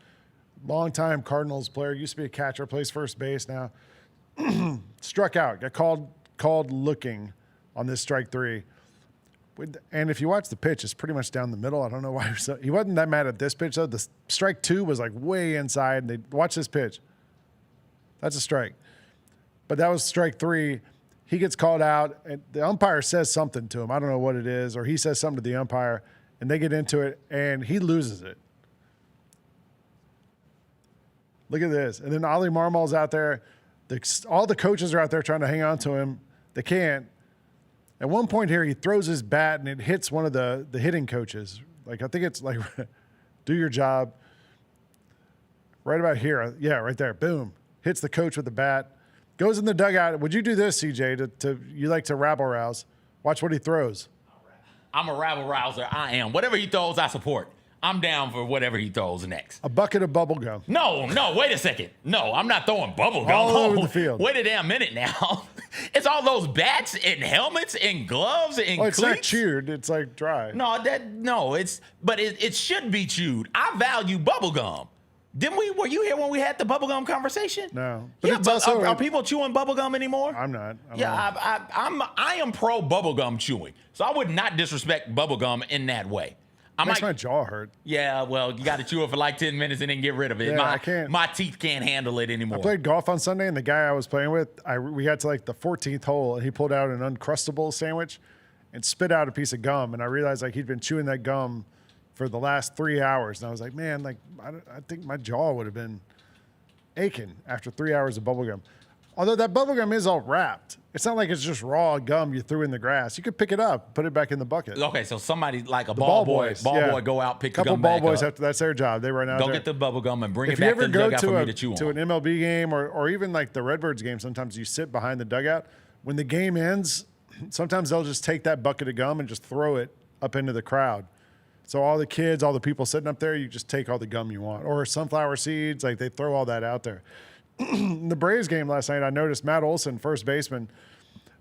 longtime Cardinals player, used to be a catcher, plays first base now, struck out, got called looking on this strike three. And if you watch the pitch, it's pretty much down the middle. I don't know why he wasn't that mad at this pitch, though. The strike two was like way inside. And they watch this pitch. That's a strike. But that was strike three. He gets called out, and the umpire says something to him. I don't know what it is, or he says something to the umpire. And they get into it, and he loses it. Look at this. And then Ollie Marmol's out there. All the coaches are out there trying to hang on to him. They can't. At one point here, he throws his bat, and it hits one of the hitting coaches. Like, I think it's like, do your job. Right about here. Yeah, right there. Boom. Hits the coach with the bat. Goes in the dugout. Would you do this, CJ? You like to rabble-rouse. Watch what he throws. I'm a rabble-rouser. I am. Whatever he throws, I support. I'm down for whatever he throws next. A bucket of bubble gum. No, wait a second. No, I'm not throwing bubble gum. All over the field. Wait a damn minute now. It's all those bats and helmets and gloves and it's cleats. Not chewed. It's like dry. But it should be chewed. I value bubble gum. Were you here when we had the bubblegum conversation? No. But are people chewing bubblegum anymore? I'm not. I am pro bubblegum chewing. So I would not disrespect bubblegum in that way. Makes my jaw hurt. Yeah, well, you got to chew it for like 10 minutes and then get rid of it. Yeah, I can't. My teeth can't handle it anymore. I played golf on Sunday, and the guy I was playing with, we got to like the 14th hole, and he pulled out an Uncrustable sandwich and spit out a piece of gum. And I realized like he'd been chewing that gum for the last 3 hours. And I was like, man, like I think my jaw would have been aching after 3 hours of bubble gum. Although that bubble gum is all wrapped. It's not like it's just raw gum you threw in the grass. You could pick it up, put it back in the bucket. Okay, so somebody like a The ball boy boys, yeah. go out, pick the Couple gum ball back boys up. that's their job. They run out Go there. get the bubble gum and bring If it you back to ever the go dugout for me to to chew to on. an MLB game or even like the Redbirds game, sometimes you sit behind the dugout. When the game ends, sometimes they'll just take that bucket of gum and just throw it up into the crowd. So all the kids, all the people sitting up there, you just take all the gum you want. Or sunflower seeds, like they throw all that out there. In the Braves game last night, I noticed Matt Olson, first baseman,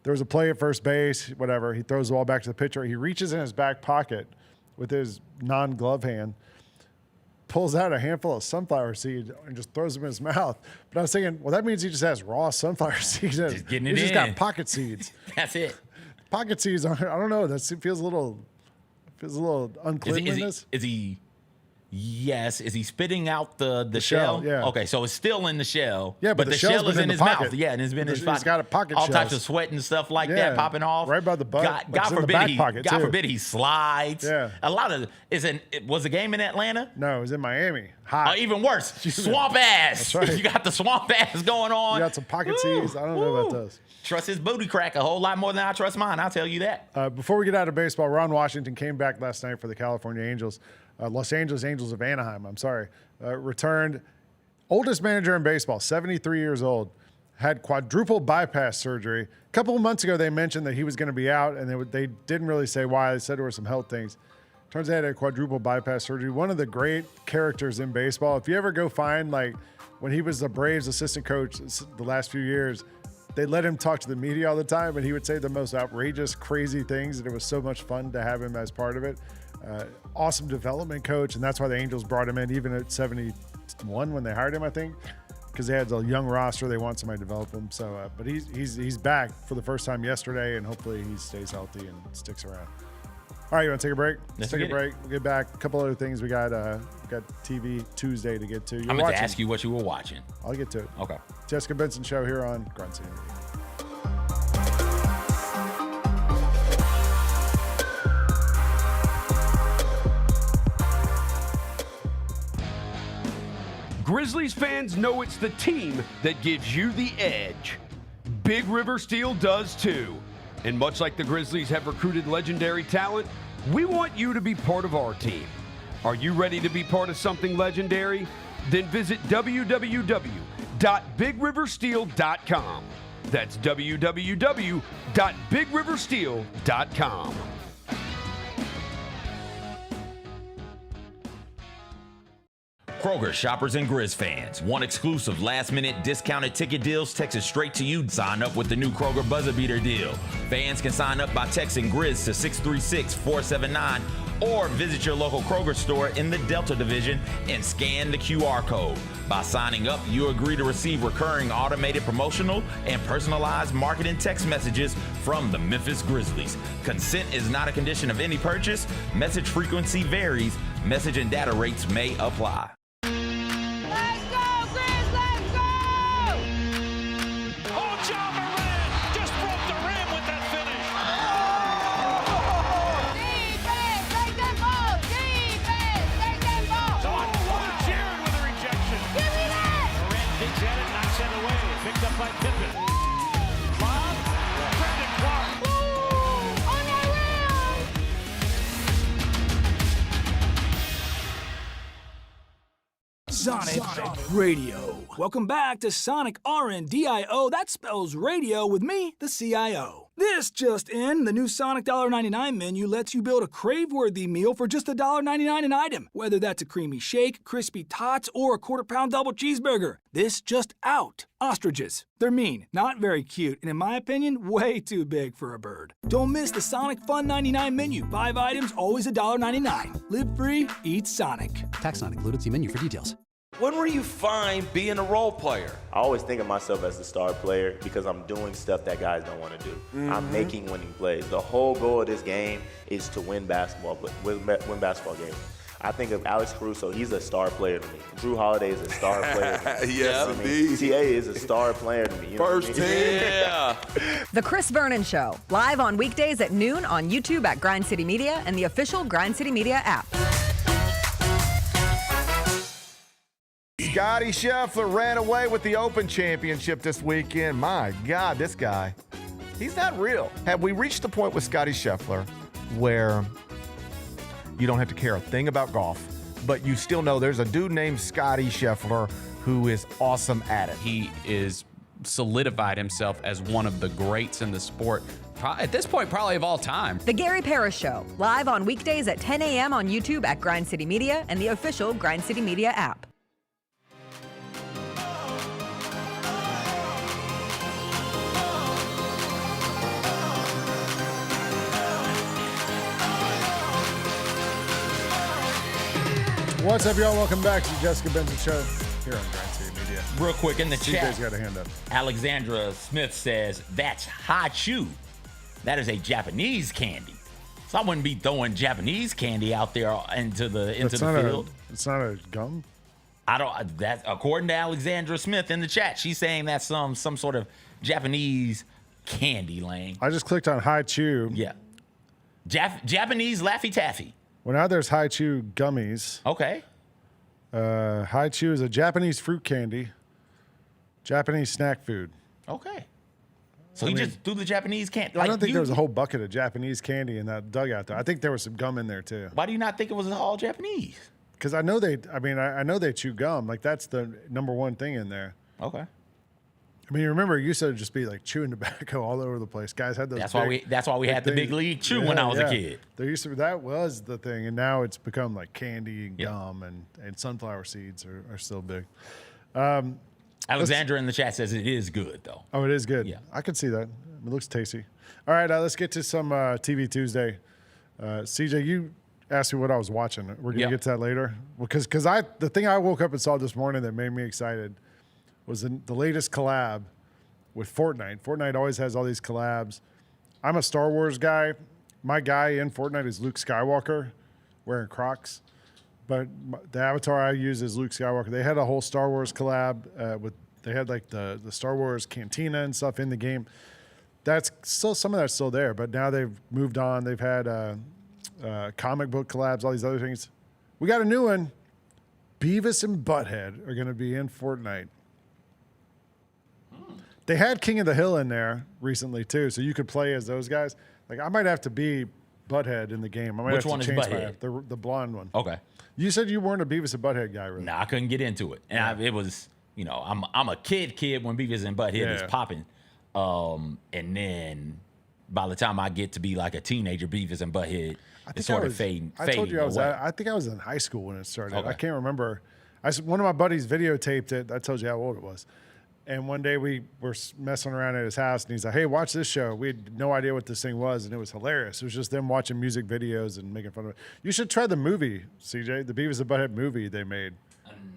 there was a play at first base, whatever. He throws the ball back to the pitcher. He reaches in his back pocket with his non-glove hand, pulls out a handful of sunflower seeds and just throws them in his mouth. But I was thinking, well, that means he just has raw sunflower seeds. Just getting it He's just in. got pocket seeds. That's it. Pocket seeds, I don't know. That feels a little uncleanliness. Is he? Yes. Is he spitting out the shell, shell? yeah. Okay, so it's still in the shell. Yeah, but the shell's shell is been in in his the mouth. pocket. Yeah, and it's been in his He's pocket. got a pocket all shells. types of sweat and stuff like Yeah, that popping off. right by the butt. God It's in the forbid back pocket, God too. forbid he slides. Yeah. A lot of was the game in Atlanta? No, it was in Miami. Hot. Even worse, swamp ass. That's right. You got the swamp ass going on. You got some pocket seeds. I don't know about those. Trust his booty crack a whole lot more than I trust mine. I'll tell you that. Before we get out of baseball, Ron Washington came back last night for the California Angels. Los Angeles Angels of Anaheim, returned. Oldest manager in baseball, 73 years old, had quadruple bypass surgery. A couple of months ago, they mentioned that he was going to be out, and they didn't really say why. They said there were some health things. Turns out he had quadruple bypass surgery. One of the great characters in baseball. If you ever go find, like, when he was the Braves assistant coach the last few years, they let him talk to the media all the time, and he would say the most outrageous, crazy things, and it was so much fun to have him as part of it. Awesome development coach, and that's why the Angels brought him in even at 71 when they hired him, I think, because they had a young roster. They want somebody to develop him. So, but he's back for the first time yesterday, and hopefully he stays healthy and sticks around. All right, you want to take a break? Let's take a get it. break. We'll get back. A couple other things. We got TV Tuesday to get to. I'm going to ask you what you were watching. I'll get to it. Okay. Jessica Benson Show here on Grind City Media. Grizzlies fans know it's the team that gives you the edge. Big River Steel does too. And much like the Grizzlies have recruited legendary talent, we want you to be part of our team. Are you ready to be part of something legendary? Then visit www.bigriversteel.com. That's www.bigriversteel.com. Kroger shoppers and Grizz fans. Want exclusive last-minute discounted ticket deals texted straight to you? Sign up with the new Kroger Buzzer Beater deal. Fans can sign up by texting Grizz to 636-479 or visit your local Kroger store in the Delta Division and scan the QR code. By signing up, you agree to receive recurring automated promotional and personalized marketing text messages from the Memphis Grizzlies. Consent is not a condition of any purchase. Message frequency varies. Message and data rates may apply. By Pickett. Bob, Brandon Clark. On that Sonic Radio. Welcome back to Sonic RNDIO. That spells radio with me, the CIO. This just in, the new Sonic $1.99 menu lets you build a crave-worthy meal for just $1.99 an item. Whether that's a creamy shake, crispy tots, or a quarter-pound double cheeseburger. This just out. Ostriches. They're mean, not very cute, and in my opinion, way too big for a bird. Don't miss the Sonic Fun 99 menu. 5 items, always $1.99. Live free, eat Sonic. Tax not included. See menu for details. When were you fine being a role player? I always think of myself as the star player because I'm doing stuff that guys don't want to do. I'm making winning plays. The whole goal of this game is to win basketball games. I think of Alex Caruso, he's a star player to me. Drew Holiday is a star player to me. Yes, indeed. TA is a star player to me. You know First what I mean? team. Yeah. The Chris Vernon Show, live on weekdays at noon on YouTube at Grind City Media and the official Grind City Media app. Scotty Scheffler ran away with the Open Championship this weekend. My God, this guy, he's not real. Have we reached the point with Scotty Scheffler where you don't have to care a thing about golf, but you still know there's a dude named Scotty Scheffler who is awesome at it? He is solidified himself as one of the greats in the sport. At this point, probably of all time. The Gary Parrish Show, live on weekdays at 10 a.m. on YouTube at Grind City Media and the official Grind City Media app. What's up, y'all? Welcome back to the Jessica Benson Show here on Grind City Media. Real quick in the chat, CJ's got a hand up. Alexandra Smith says, that's Hachu. That is a Japanese candy. So I wouldn't be throwing Japanese candy out there into the field. It's not a gum? I don't. That according to Alexandra Smith in the chat, she's saying that's some sort of Japanese candy, Lane. I just clicked on High Chew. Yeah. Japanese Laffy Taffy. Well, now there's High Chew gummies. Okay. High Chew is a Japanese fruit candy, Japanese snack food. Okay. So you just threw the Japanese candy. I don't think there was a whole bucket of Japanese candy in that dugout there. I think there was some gum in there too. Why do you not think it was all Japanese? Because I know I know they chew gum. Like that's the number one thing in there. Okay. I mean, remember, you used to just be like chewing tobacco all over the place. Guys had those. That's why we had the big league chew when I was a kid. There used to be, that was the thing, and now it's become like candy and gum and sunflower seeds are still big. Alexandra in the chat says it is good though. Oh, it is good. Yeah, I can see that. It looks tasty. All right, let's get to some TV Tuesday. CJ, you asked me what I was watching. We're gonna get to that later because the thing I woke up and saw this morning that made me excited was the latest collab with Fortnite. Fortnite always has all these collabs. I'm a Star Wars guy. My guy in Fortnite is Luke Skywalker wearing Crocs. But the avatar I use is Luke Skywalker. They had a whole Star Wars collab they had like the Star Wars cantina and stuff in the game. That's still, some of that's still there, but now they've moved on. They've had comic book collabs, all these other things. We got a new one. Beavis and Butt-Head are going to be in Fortnite. They had King of the Hill in there recently too, so you could play as those guys. Like I might have to be Butthead in the game. I might Which have one to is change Butthead? The blonde one. Okay. You said you weren't a Beavis and Butthead guy, really. Nah, I couldn't get into it, and it was, I'm a kid when Beavis and Butt-Head is popping, and then by the time I get to be like a teenager, Beavis and Butt-Head is sort of fading. I told you I think I was in high school when it started. Okay. I can't remember. One of my buddies videotaped it. I told you how old it was. And one day we were messing around at his house, and he's like, hey, watch this show. We had no idea what this thing was, and it was hilarious. It was just them watching music videos and making fun of it. You should try the movie, CJ, the Beavis and Butt-Head movie they made.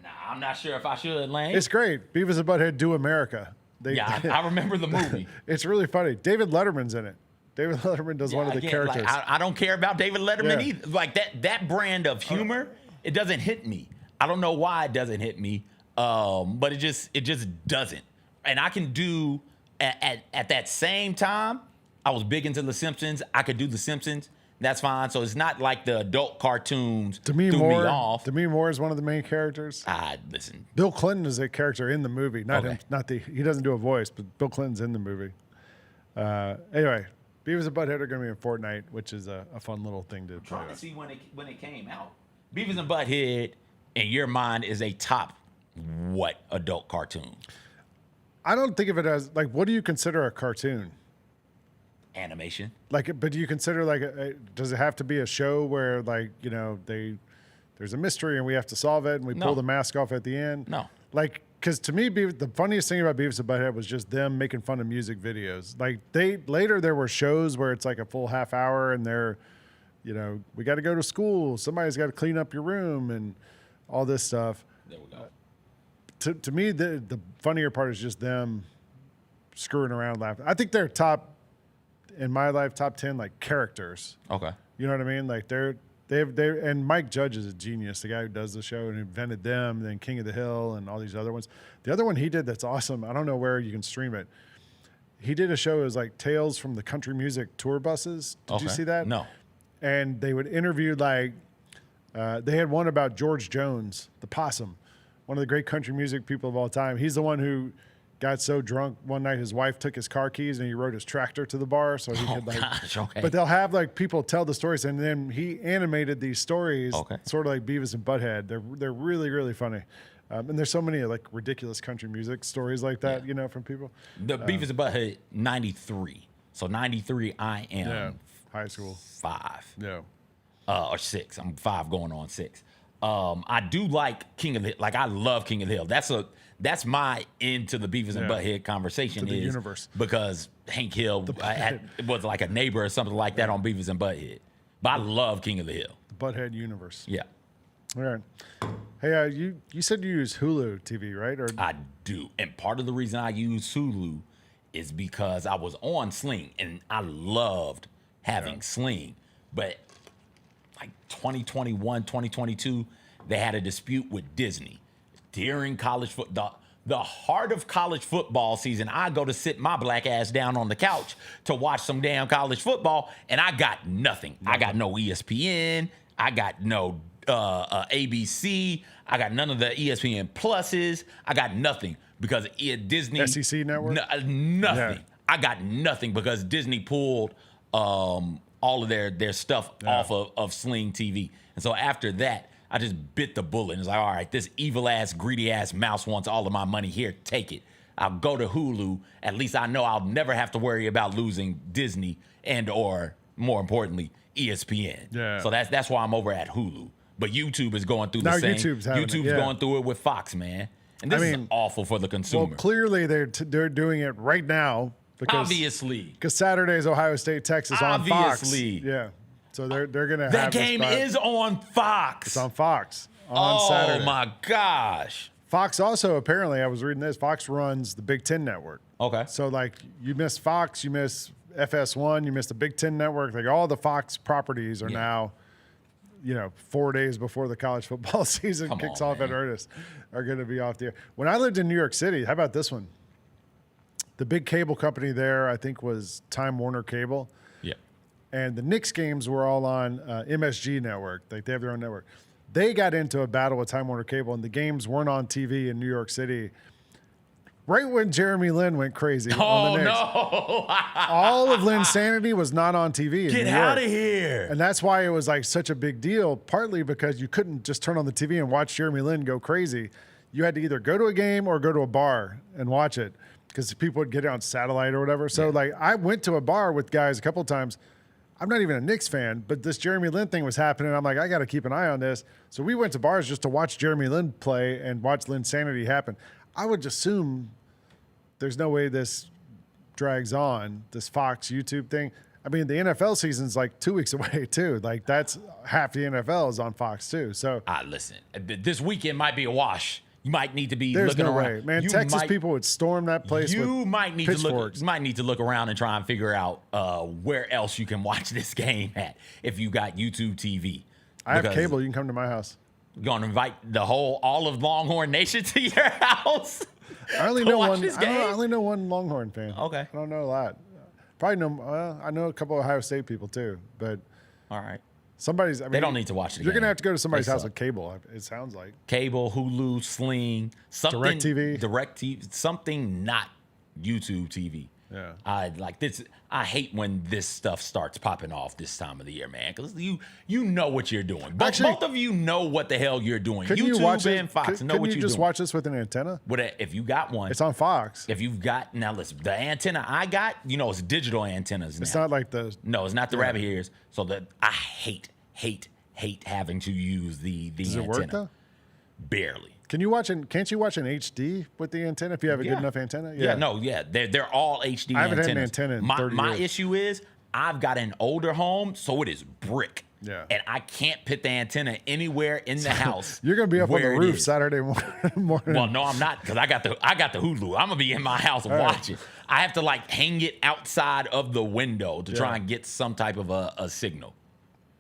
Nah, I'm not sure if I should, Lane. It's great. Beavis and Butt-Head Do America. I remember the movie. It's really funny. David Letterman's in it. David Letterman does one of the characters. Like, I don't care about David Letterman either. Like that brand of humor, it doesn't hit me. I don't know why it doesn't hit me, but it just doesn't. And I can do at that same time. I was big into The Simpsons. I could do The Simpsons. That's fine. So it's not like the adult cartoons threw me off. Demi Moore is one of the main characters. Listen. Bill Clinton is a character in the movie. Not him. He doesn't do a voice, but Bill Clinton's in the movie. Anyway, Beavis and Butt-Head are going to be in Fortnite, which is a fun little thing to play. I'm trying to see when it came out. Beavis and Butt-Head, in your mind, is a top what adult cartoon? I don't think of it as like. What do you consider a cartoon? Animation. Like, but do you consider does it have to be a show where there's a mystery and we have to solve it and we pull the mask off at the end? No. Like, because to me, the funniest thing about Beavis and Butt-Head was just them making fun of music videos. Like later there were shows where it's like a full half hour and they're, we got to go to school. Somebody's got to clean up your room and all this stuff. There we go. To me, the funnier part is just them screwing around, laughing. I think they're top 10 like characters. Okay. You know what I mean? Like they're and Mike Judge is a genius, the guy who does the show and invented them, and then King of the Hill and all these other ones. The other one he did that's awesome. I don't know where you can stream it. He did a show. It was like Tales from the Country Music Tour Buses. Did you see that? No. And they would interview they had one about George Jones, the possum. one of the great country music people of all time. He's the one who got so drunk one night his wife took his car keys and he rode his tractor to the bar so he could okay. But they'll have like people tell the stories and then he animated these stories, sort of like Beavis and Butt-Head. They're really, really funny. And there's so many like ridiculous country music stories like that, you know, from people. The Beavis and Butt-Head 93. So 93, I am high school 5. Yeah. Or 6. I'm 5 going on 6. I do like King of the Hill. Like I love King of the Hill. That's my into the Beavis and Butt-Head conversation to the universe. Because Hank Hill was like a neighbor or something like that on Beavis and Butt-Head. But I love King of the Hill. The Butt-Head universe. Yeah. All right. Hey, you said you use Hulu TV, right? Or I do. And part of the reason I use Hulu is because I was on Sling and I loved having Sling. But like 2021, 2022, they had a dispute with Disney. During college football, the heart of college football season, I go to sit my black ass down on the couch to watch some damn college football, and I got nothing. I got no ESPN. I got no ABC. I got none of the ESPN Pluses. I got nothing because Disney. SEC Network? Nothing. Yeah. I got nothing because Disney pulled all of their stuff off of Sling TV. And so after that, I just bit the bullet and was like, all right, this evil-ass, greedy-ass mouse wants all of my money. Here, take it. I'll go to Hulu. At least I know I'll never have to worry about losing Disney and or, more importantly, ESPN. Yeah. So that's why I'm over at Hulu. But YouTube is going through the same. YouTube's going through it with Fox, man. And this is awful for the consumer. Well, clearly they're doing it right now. Obviously. Because Saturday's Ohio State, Texas on Fox. Yeah. So they're going to have that game is on Fox. It's on Fox on Saturday. Oh, my gosh. Fox also, apparently, I was reading this, Fox runs the Big Ten Network. Okay. So, like, you miss Fox, you miss FS1, you miss the Big Ten Network. Like, all the Fox properties are now, 4 days before the college football season kicks off at earnest, are going to be off the air. When I lived in New York City, how about this one? The big cable company there, I think, was Time Warner Cable. Yeah. And the Knicks games were all on MSG Network. Like, they have their own network. They got into a battle with Time Warner Cable, and the games weren't on TV in New York City right when Jeremy Lin went crazy on the Knicks. No. All of Lin's sanity was not on TV in Get New out York. of here. And that's why it was like such a big deal, partly because you couldn't just turn on the TV and watch Jeremy Lin go crazy. You had to either go to a game or go to a bar and watch it because people would get it on satellite or whatever. So, like, I went to a bar with guys a couple of times. I'm not even a Knicks fan, but this Jeremy Lin thing was happening. I'm like, I got to keep an eye on this. So we went to bars just to watch Jeremy Lin play and watch Lin's sanity happen. I would assume there's no way this drags on, this Fox YouTube thing. I mean, the NFL season's like 2 weeks away, too. Like, that's half the NFL is on Fox, too. So, listen, this weekend might be a wash. You might need to be there's looking no around. way, man. Texas people would storm that place with pitchforks. You might need to look around and try and figure out where else you can watch this game at if you got YouTube TV. I have cable. You can come to my house. You gonna invite all of Longhorn Nation to your house? I only know one. I only know one Longhorn fan. Okay, I don't know a lot. Probably know. I know a couple of Ohio State people too, but all right. Somebody's. I mean, they don't need to watch the You're game. gonna have to go to somebody's house with cable. It sounds like cable, Hulu, Sling, something DirecTV, something not YouTube TV. Yeah, I like this. I hate when this stuff starts popping off this time of the year, man, because you know what you're doing. Both of you know what the hell you're doing. YouTube and Fox know what you're doing. Can you just watch this with an antenna? If you got one, it's on Fox. If you've got listen, the antenna I got, it's digital antennas. It's not like the it's not the rabbit ears. So I hate having to use the Does antenna. it work though? Barely. Can't you watch in HD with the antenna if you have a good enough antenna? They're all HD. I haven't antennas. had an antenna in 30 My years. issue is I've got an older home, so it is brick. Yeah. And I can't put the antenna anywhere in the house. You're gonna be up on the roof Saturday morning. Well, no, I'm not, because I got the Hulu. I'm gonna be in my house and watch it. I have to hang it outside of the window to try and get some type of a signal.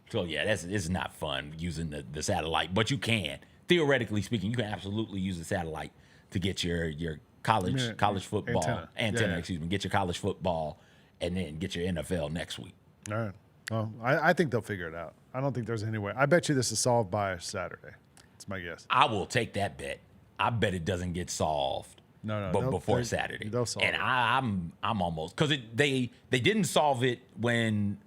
So it's not fun using the satellite, but you can. Theoretically speaking, you can absolutely use the satellite to get your college football antenna. Get your college football, and then get your NFL next week. All right. Well, I think they'll figure it out. I don't think there's any way. I bet you this is solved by Saturday. That's my guess. I will take that bet. I bet it doesn't get solved. No, but before Saturday. They'll solve it. I'm almost because they didn't solve it when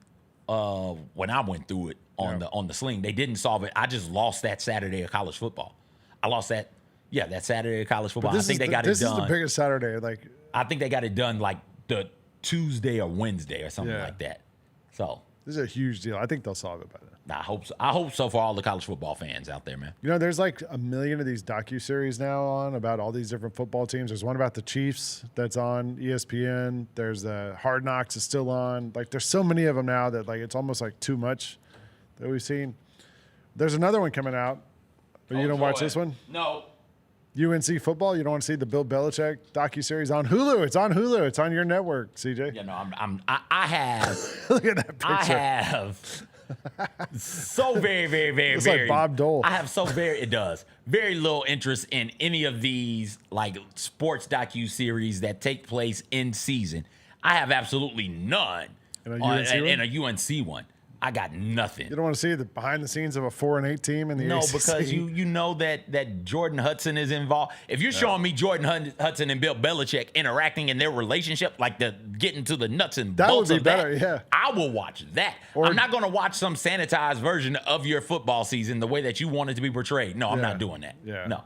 I went through it on the sling. They didn't solve it. I just lost that Saturday of college football. I lost that Saturday of college football. I think they got it done. This is the biggest Saturday. I think they got it done like the Tuesday or Wednesday or something like that. So this is a huge deal. I think they'll solve it by then. I hope so. I hope so for all the college football fans out there, man. You know, there's like a million of these docuseries now on about all these different football teams. There's one about the Chiefs that's on ESPN. There's the Hard Knocks is still on. Like, there's so many of them now that like it's almost like too much that we've seen. There's another one coming out, but you don't watch this one? No. UNC football. You don't want to see the Bill Belichick docuseries on Hulu? It's on Hulu. It's on your network, CJ. Yeah, no, I have. Look at that picture. I have. So very, very, very, it's very. like Bob Dole. I have very little interest in any of these like sports docu-series that take place in season. I have absolutely none. In a UNC one. I got nothing. You don't want to see the behind the scenes of a 4-8 team in the ACC? No, because you know that Jordan Hudson is involved. If you're showing me Jordan Hudson and Bill Belichick interacting in their relationship, like getting to the nuts and bolts of that, I will watch that. I'm not going to watch some sanitized version of your football season the way that you want it to be portrayed. No, I'm not doing that. Yeah. No.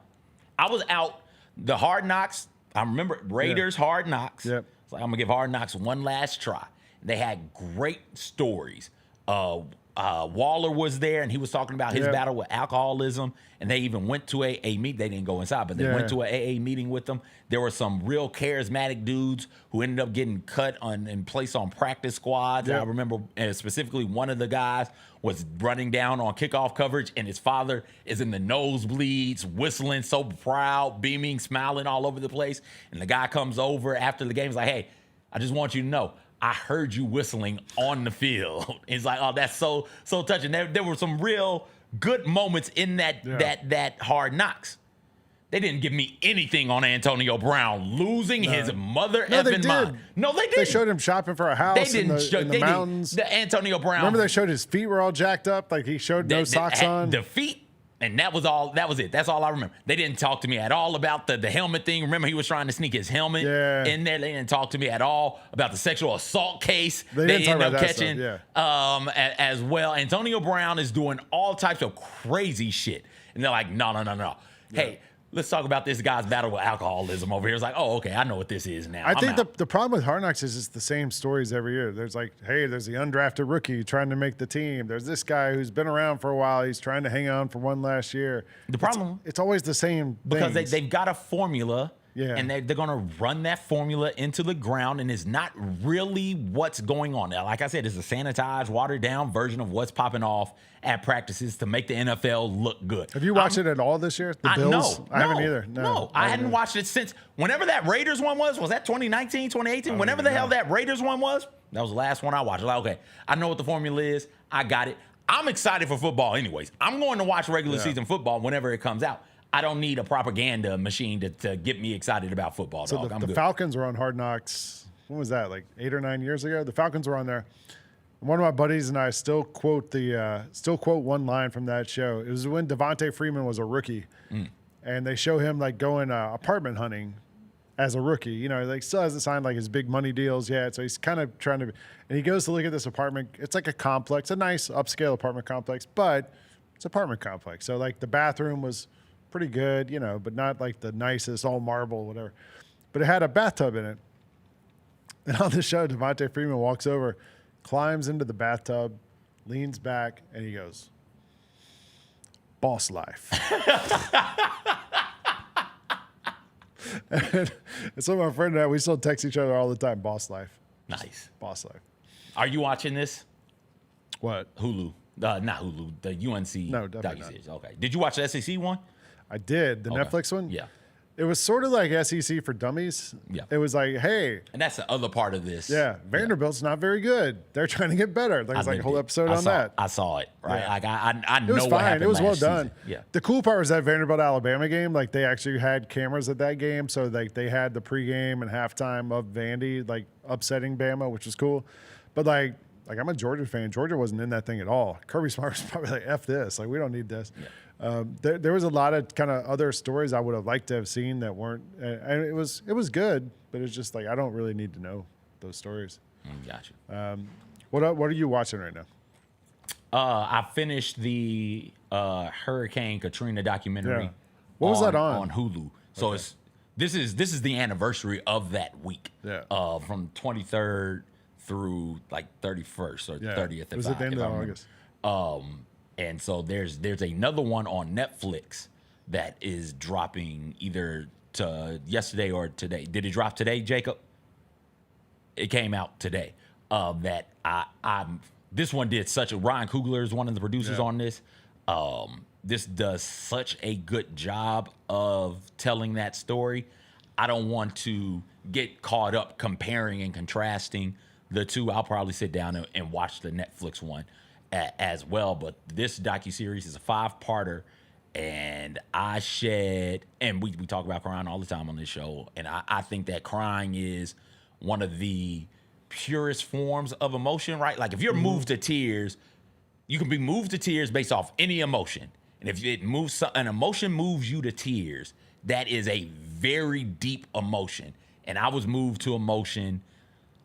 I was out the Hard Knocks. I remember Raiders Hard Knocks. Yep. It's like, I'm going to give Hard Knocks one last try. They had great stories. Waller was there, and he was talking about his battle with alcoholism, and they even went to a meet. They didn't go inside, but they went to an AA meeting with them. There were some real charismatic dudes who ended up getting cut and placed on practice squads. I remember specifically one of the guys was running down on kickoff coverage, and his father is in the nosebleeds, whistling, so proud, beaming, smiling all over the place. And the guy comes over after the game, he's like, "Hey, I just want you to know, I heard you whistling on the field." It's like, oh, that's so touching. There were some real good moments in that Hard Knocks. They didn't give me anything on Antonio Brown losing his mother effing mind. No, they didn't. They showed him shopping for a house in the mountains. The Antonio Brown. Remember they showed his feet were all jacked up, like he showed no socks on. The feet. And that was all. That was it. That's all I remember. They didn't talk to me at all about the helmet thing. Remember, he was trying to sneak his helmet in there. They didn't talk to me at all about the sexual assault case they ended up catching as well. Antonio Brown is doing all types of crazy shit. And they're like, no. Hey, let's talk about this guy's battle with alcoholism over here. It's like, oh, okay, I know what this is now. I think the problem with Hard Knocks is it's the same stories every year. There's like, hey, there's the undrafted rookie trying to make the team. There's this guy who's been around for a while. He's trying to hang on for one last year. The problem, it's always the same because things. they've got a formula. Yeah. And they're going to run that formula into the ground, and it's not really what's going on now. Like I said, it's a sanitized, watered-down version of what's popping off at practices to make the NFL look good. Have you watched it at all this year? The Bills? No, I haven't either. No, I hadn't watched it since whenever that Raiders one was that 2019, 2018? Whenever the hell that Raiders one was, that was the last one I watched. Like, okay, I know what the formula is. I got it. I'm excited for football anyways. I'm going to watch regular season football whenever it comes out. I don't need a propaganda machine to get me excited about football. So the Falcons were on Hard Knocks. When was that? Like 8 or 9 years ago. The Falcons were on there. One of my buddies and I still quote one line from that show. It was when Devontae Freeman was a rookie, and they show him like going apartment hunting as a rookie. You know, like still hasn't signed like his big money deals yet, so he's kind of trying to. And he goes to look at this apartment. It's like a complex, a nice upscale apartment complex, but it's an apartment complex. So like the bathroom was pretty good, you know, but not like the nicest, all marble, whatever. But it had a bathtub in it. And on the show, Devontae Freeman walks over, climbs into the bathtub, leans back, and he goes, "Boss life." and so my friend and I, we still text each other all the time, "Boss life." Nice. Boss life. Are you watching this? What? Hulu. Not Hulu. The UNC. No, definitely docuseries. Okay. Did you watch the SEC one? I did. The Netflix one? Yeah. It was sort of like SEC for dummies. Yeah. It was like, hey. And that's the other part of this. Yeah. Vanderbilt's not very good. They're trying to get better. There's like a whole episode on that. I saw it. Right. Yeah. Like I know it was what fine. happened. It was well last done. season. Yeah. The cool part was that Vanderbilt-Alabama game. Like they actually had cameras at that game. So like they had the pregame and halftime of Vandy, like upsetting Bama, which was cool. But like I'm a Georgia fan. Georgia wasn't in that thing at all. Kirby Smart was probably like, F this. Like, we don't need this. There was a lot of kind of other stories I would have liked to have seen that weren't. And it was good, but it's just like I don't really need to know those stories. Gotcha. What are you watching right now? I finished the Hurricane Katrina documentary. Yeah. What was that on? On Hulu. So this is the anniversary of that week. Yeah. From 23rd through like 31st or 30th. It was at the end of August. And so there's another one on Netflix that is dropping either to yesterday or today. Did it drop today, Jacob? It came out today. That I'm. This one did such a. Ryan Coogler is one of the producers on this. This does such a good job of telling that story. I don't want to get caught up comparing and contrasting the two. I'll probably sit down and watch the Netflix one as well. But this docuseries is a 5-parter, and I shed, and we talk about crying all the time on this show, and I think that crying is one of the purest forms of emotion, right? Like if you're moved to tears, you can be moved to tears based off any emotion. And if an emotion moves you to tears, that is a very deep emotion. And I was moved to emotion,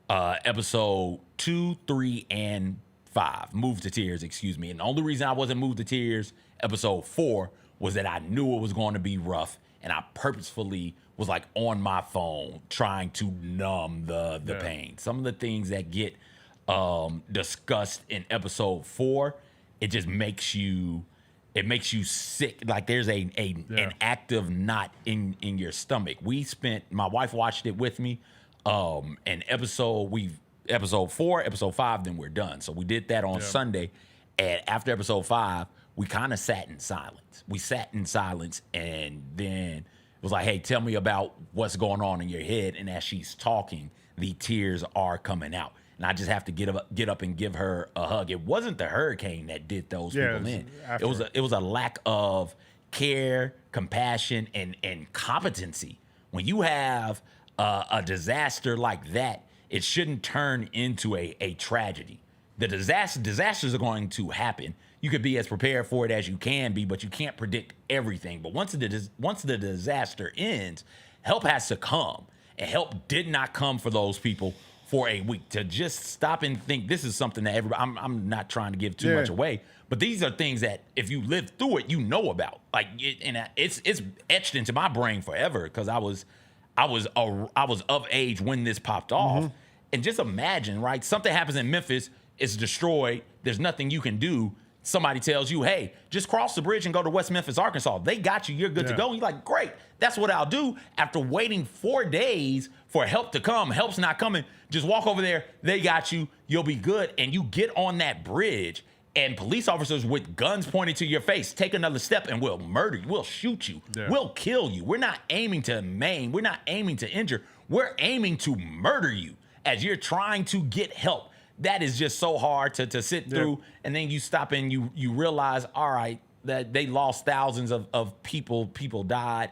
episode 2, 3, and 5. Moved to tears, excuse me. And the only reason I wasn't moved to tears, episode 4, was that I knew it was going to be rough. And I purposefully was like on my phone trying to numb the pain. Some of the things that get discussed in episode 4, it just makes you sick. Like there's an active knot in your stomach. My wife watched it with me. And episode 4, episode 5, then we're done. So we did that on Sunday. And after episode 5, we kind of sat in silence. We sat in silence, and then it was like, hey, tell me about what's going on in your head. And as she's talking, the tears are coming out. And I just have to get up and give her a hug. It wasn't the hurricane that did those people in. It was a lack of care, compassion, and competency. When you have a disaster like that, it shouldn't turn into a tragedy. The disasters are going to happen. You could be as prepared for it as you can be, but you can't predict everything. But once the disaster ends, help has to come. And help did not come for those people for a week. To just stop and think, this is something that everybody, I'm not trying to give too much away, but these are things that if you live through it, you know about. Like, it's etched into my brain forever because I was of age when this popped off. And just imagine, right? Something happens in Memphis, it's destroyed. There's nothing you can do. Somebody tells you, hey, just cross the bridge and go to West Memphis, Arkansas. They got you. You're good to go. And you're like, great. That's what I'll do. After waiting 4 days for help to come, help's not coming. Just walk over there. They got you. You'll be good. And you get on that bridge, and police officers with guns pointed to your face take another step and we'll murder you. We'll shoot you. We'll kill you. We're not aiming to maim. We're not aiming to injure. We're aiming to murder you as you're trying to get help. That is just so hard to sit through. And then you stop and you realize, all right, that they lost thousands of people. People died.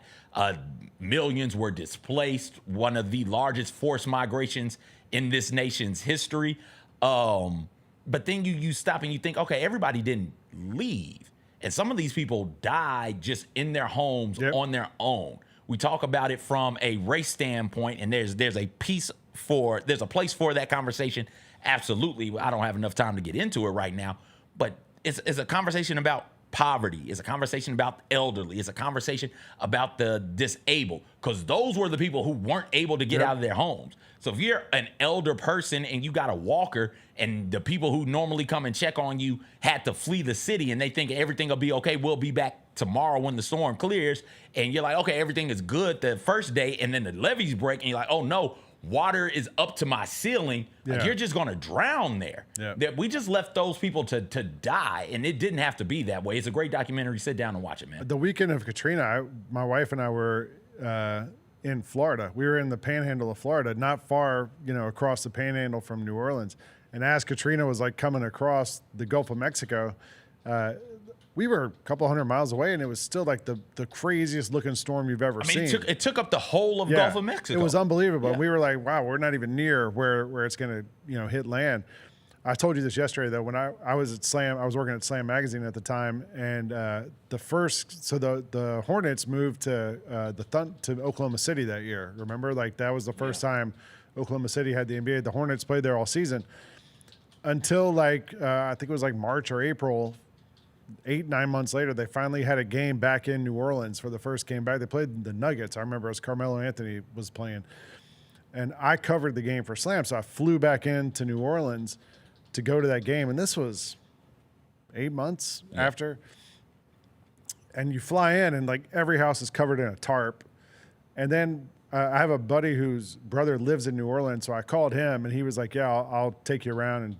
Millions were displaced. One of the largest forced migrations in this nation's history. But then you stop and you think, okay, everybody didn't leave. And some of these people died just in their homes on their own. We talk about it from a race standpoint, and there's a place for that conversation. Absolutely. I don't have enough time to get into it right now, but it's a conversation about poverty. It's a conversation about elderly. It's a conversation about the disabled, because those were the people who weren't able to get out of their homes. So if you're an elder person and you got a walker, and the people who normally come and check on you had to flee the city, and they think everything will be okay, we'll be back tomorrow when the storm clears, and you're like, okay, everything is good the first day, and then the levees break, and you're like, oh no, water is up to my ceiling. Like, you're just going to drown there. That we just left those people to die, and it didn't have to be that way. It's a great documentary. Sit down and watch it, man. The weekend of Katrina, my wife and I were in Florida. We were in the panhandle of Florida, not far, across the panhandle from New Orleans. And as Katrina was like coming across the Gulf of Mexico, we were a couple hundred miles away, and it was still like the craziest looking storm you've ever seen. It took up the whole of Gulf of Mexico. It was unbelievable. We were like, wow, we're not even near where it's going to hit land. I told you this yesterday though. When I was at Slam, I was working at Slam Magazine at the time, and the Hornets moved to to Oklahoma City that year. Remember, like that was the first time Oklahoma City had the NBA. The Hornets played there all season until I think it was like March or April. 8-9 months later, they finally had a game back in New Orleans for the first game back. They played the Nuggets. I remember as Carmelo Anthony was playing, and I covered the game for Slam, so I flew back into New Orleans to go to that game, and this was 8 months after. And you fly in, and like every house is covered in a tarp. And then I have a buddy whose brother lives in New Orleans, so I called him, and he was like, "Yeah, I'll take you around and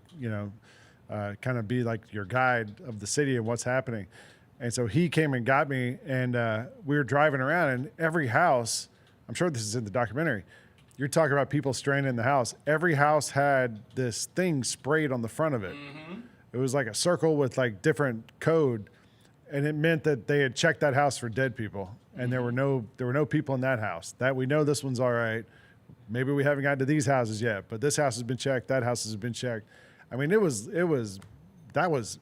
kind of be like your guide of the city and what's happening." And so he came and got me, and we were driving around, and every house, I'm sure this is in the documentary, you're talking about people straying in the house. Every house had this thing sprayed on the front of it. Mm-hmm. It was like a circle with like different code, and it meant that they had checked that house for dead people, and there were no people in that house. That we know this one's all right. Maybe we haven't gotten to these houses yet, but this house has been checked. That house has been checked. I mean, that was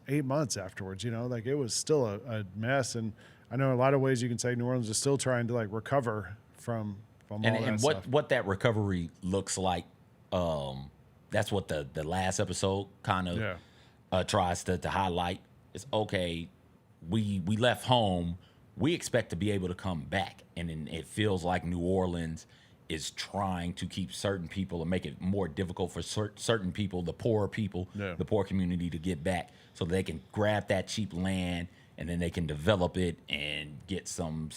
8 months afterwards, like it was still a mess. And I know a lot of ways you can say New Orleans is still trying to like recover from all that stuff. And what that recovery looks like, that's what the last episode kind of tries to highlight. It's okay, we left home, we expect to be able to come back. And then it feels like New Orleans is trying to keep certain people and make it more difficult for certain people, the poorer people, the poor community, to get back so they can grab that cheap land and then they can develop it and get some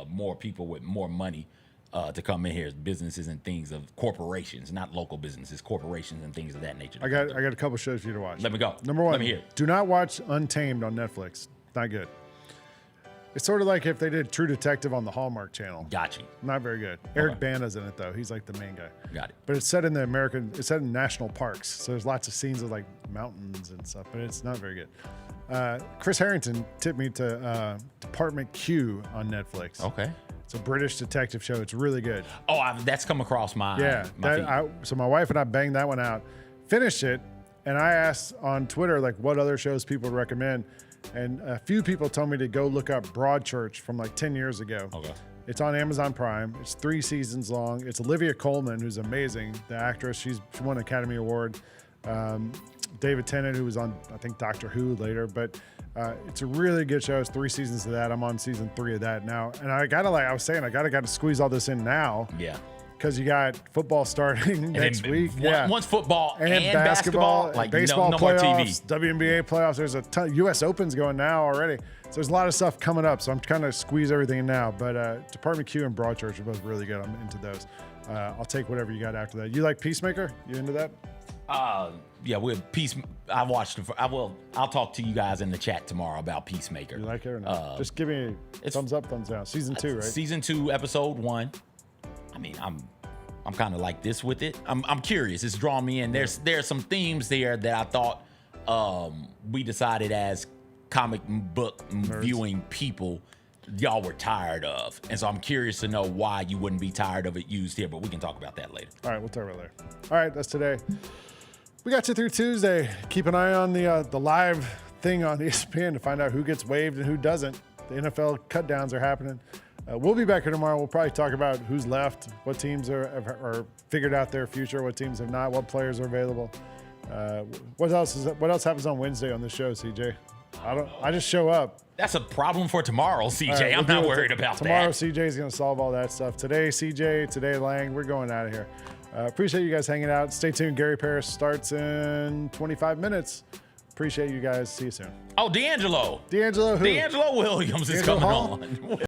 more people with more money to come in here, businesses and things of corporations, not local businesses, corporations and things of that nature. I got a couple shows for you to watch. Let me go. Number one, let me hear. Do not watch Untamed on Netflix. Not good. It's sort of like if they did True Detective on the Hallmark Channel. Got you. Not very good. Eric Bana's in it though. He's like the main guy. Got it. But it's set in national parks. So there's lots of scenes of like mountains and stuff, but it's not very good. Chris Harrington tipped me to Department Q on Netflix. Okay. It's a British detective show. It's really good. Oh, that's come across my feed. So my wife and I banged that one out, finished it, and I asked on Twitter like what other shows people would recommend. And a few people told me to go look up Broadchurch from like 10 years ago. Okay. It's on Amazon Prime. It's 3 seasons long. It's Olivia Colman, who's amazing, the actress. She won an Academy Award. David Tennant, who was on, I think, Doctor Who later. But it's a really good show. It's 3 seasons of that. I'm on season 3 of that now. And I gotta squeeze all this in now. Yeah. Because you got football starting next week. Once football and basketball, like baseball no playoffs, more TV. WNBA playoffs. There's a ton. U.S. Open's going now already. So there's a lot of stuff coming up. So I'm trying to squeeze everything in now. But Department Q and Broadchurch are both really good. I'm into those. I'll take whatever you got after that. You like Peacemaker? You into that? Yeah, I watched it. I'll talk to you guys in the chat tomorrow about Peacemaker. You like it or not? Just give me a thumbs up, thumbs down. Season 2, right? Season 2, episode 1. I mean, I'm kind of like this with it. I'm curious. It's drawing me in. There's some themes there that I thought we decided as comic book viewing people, y'all were tired of. And so I'm curious to know why you wouldn't be tired of it used here, but we can talk about that later. All right, we'll talk about it later. All right, that's today. We got you through Tuesday. Keep an eye on the live thing on ESPN to find out who gets waived and who doesn't. The NFL cut downs are happening. We'll be back here tomorrow. We'll probably talk about who's left, what teams are figured out their future, what teams have not, what players are available. What else happens on Wednesday on this show, CJ? I just show up. That's a problem for tomorrow, CJ. Right, I'm not worried about tomorrow, that. Tomorrow, CJ is going to solve all that stuff. Today, CJ. Today, Lang. We're going out of here. Appreciate you guys hanging out. Stay tuned. Gary Parrish starts in 25 minutes. Appreciate you guys. See you soon. Oh, D'Angelo who? D'Angelo Williams is coming on.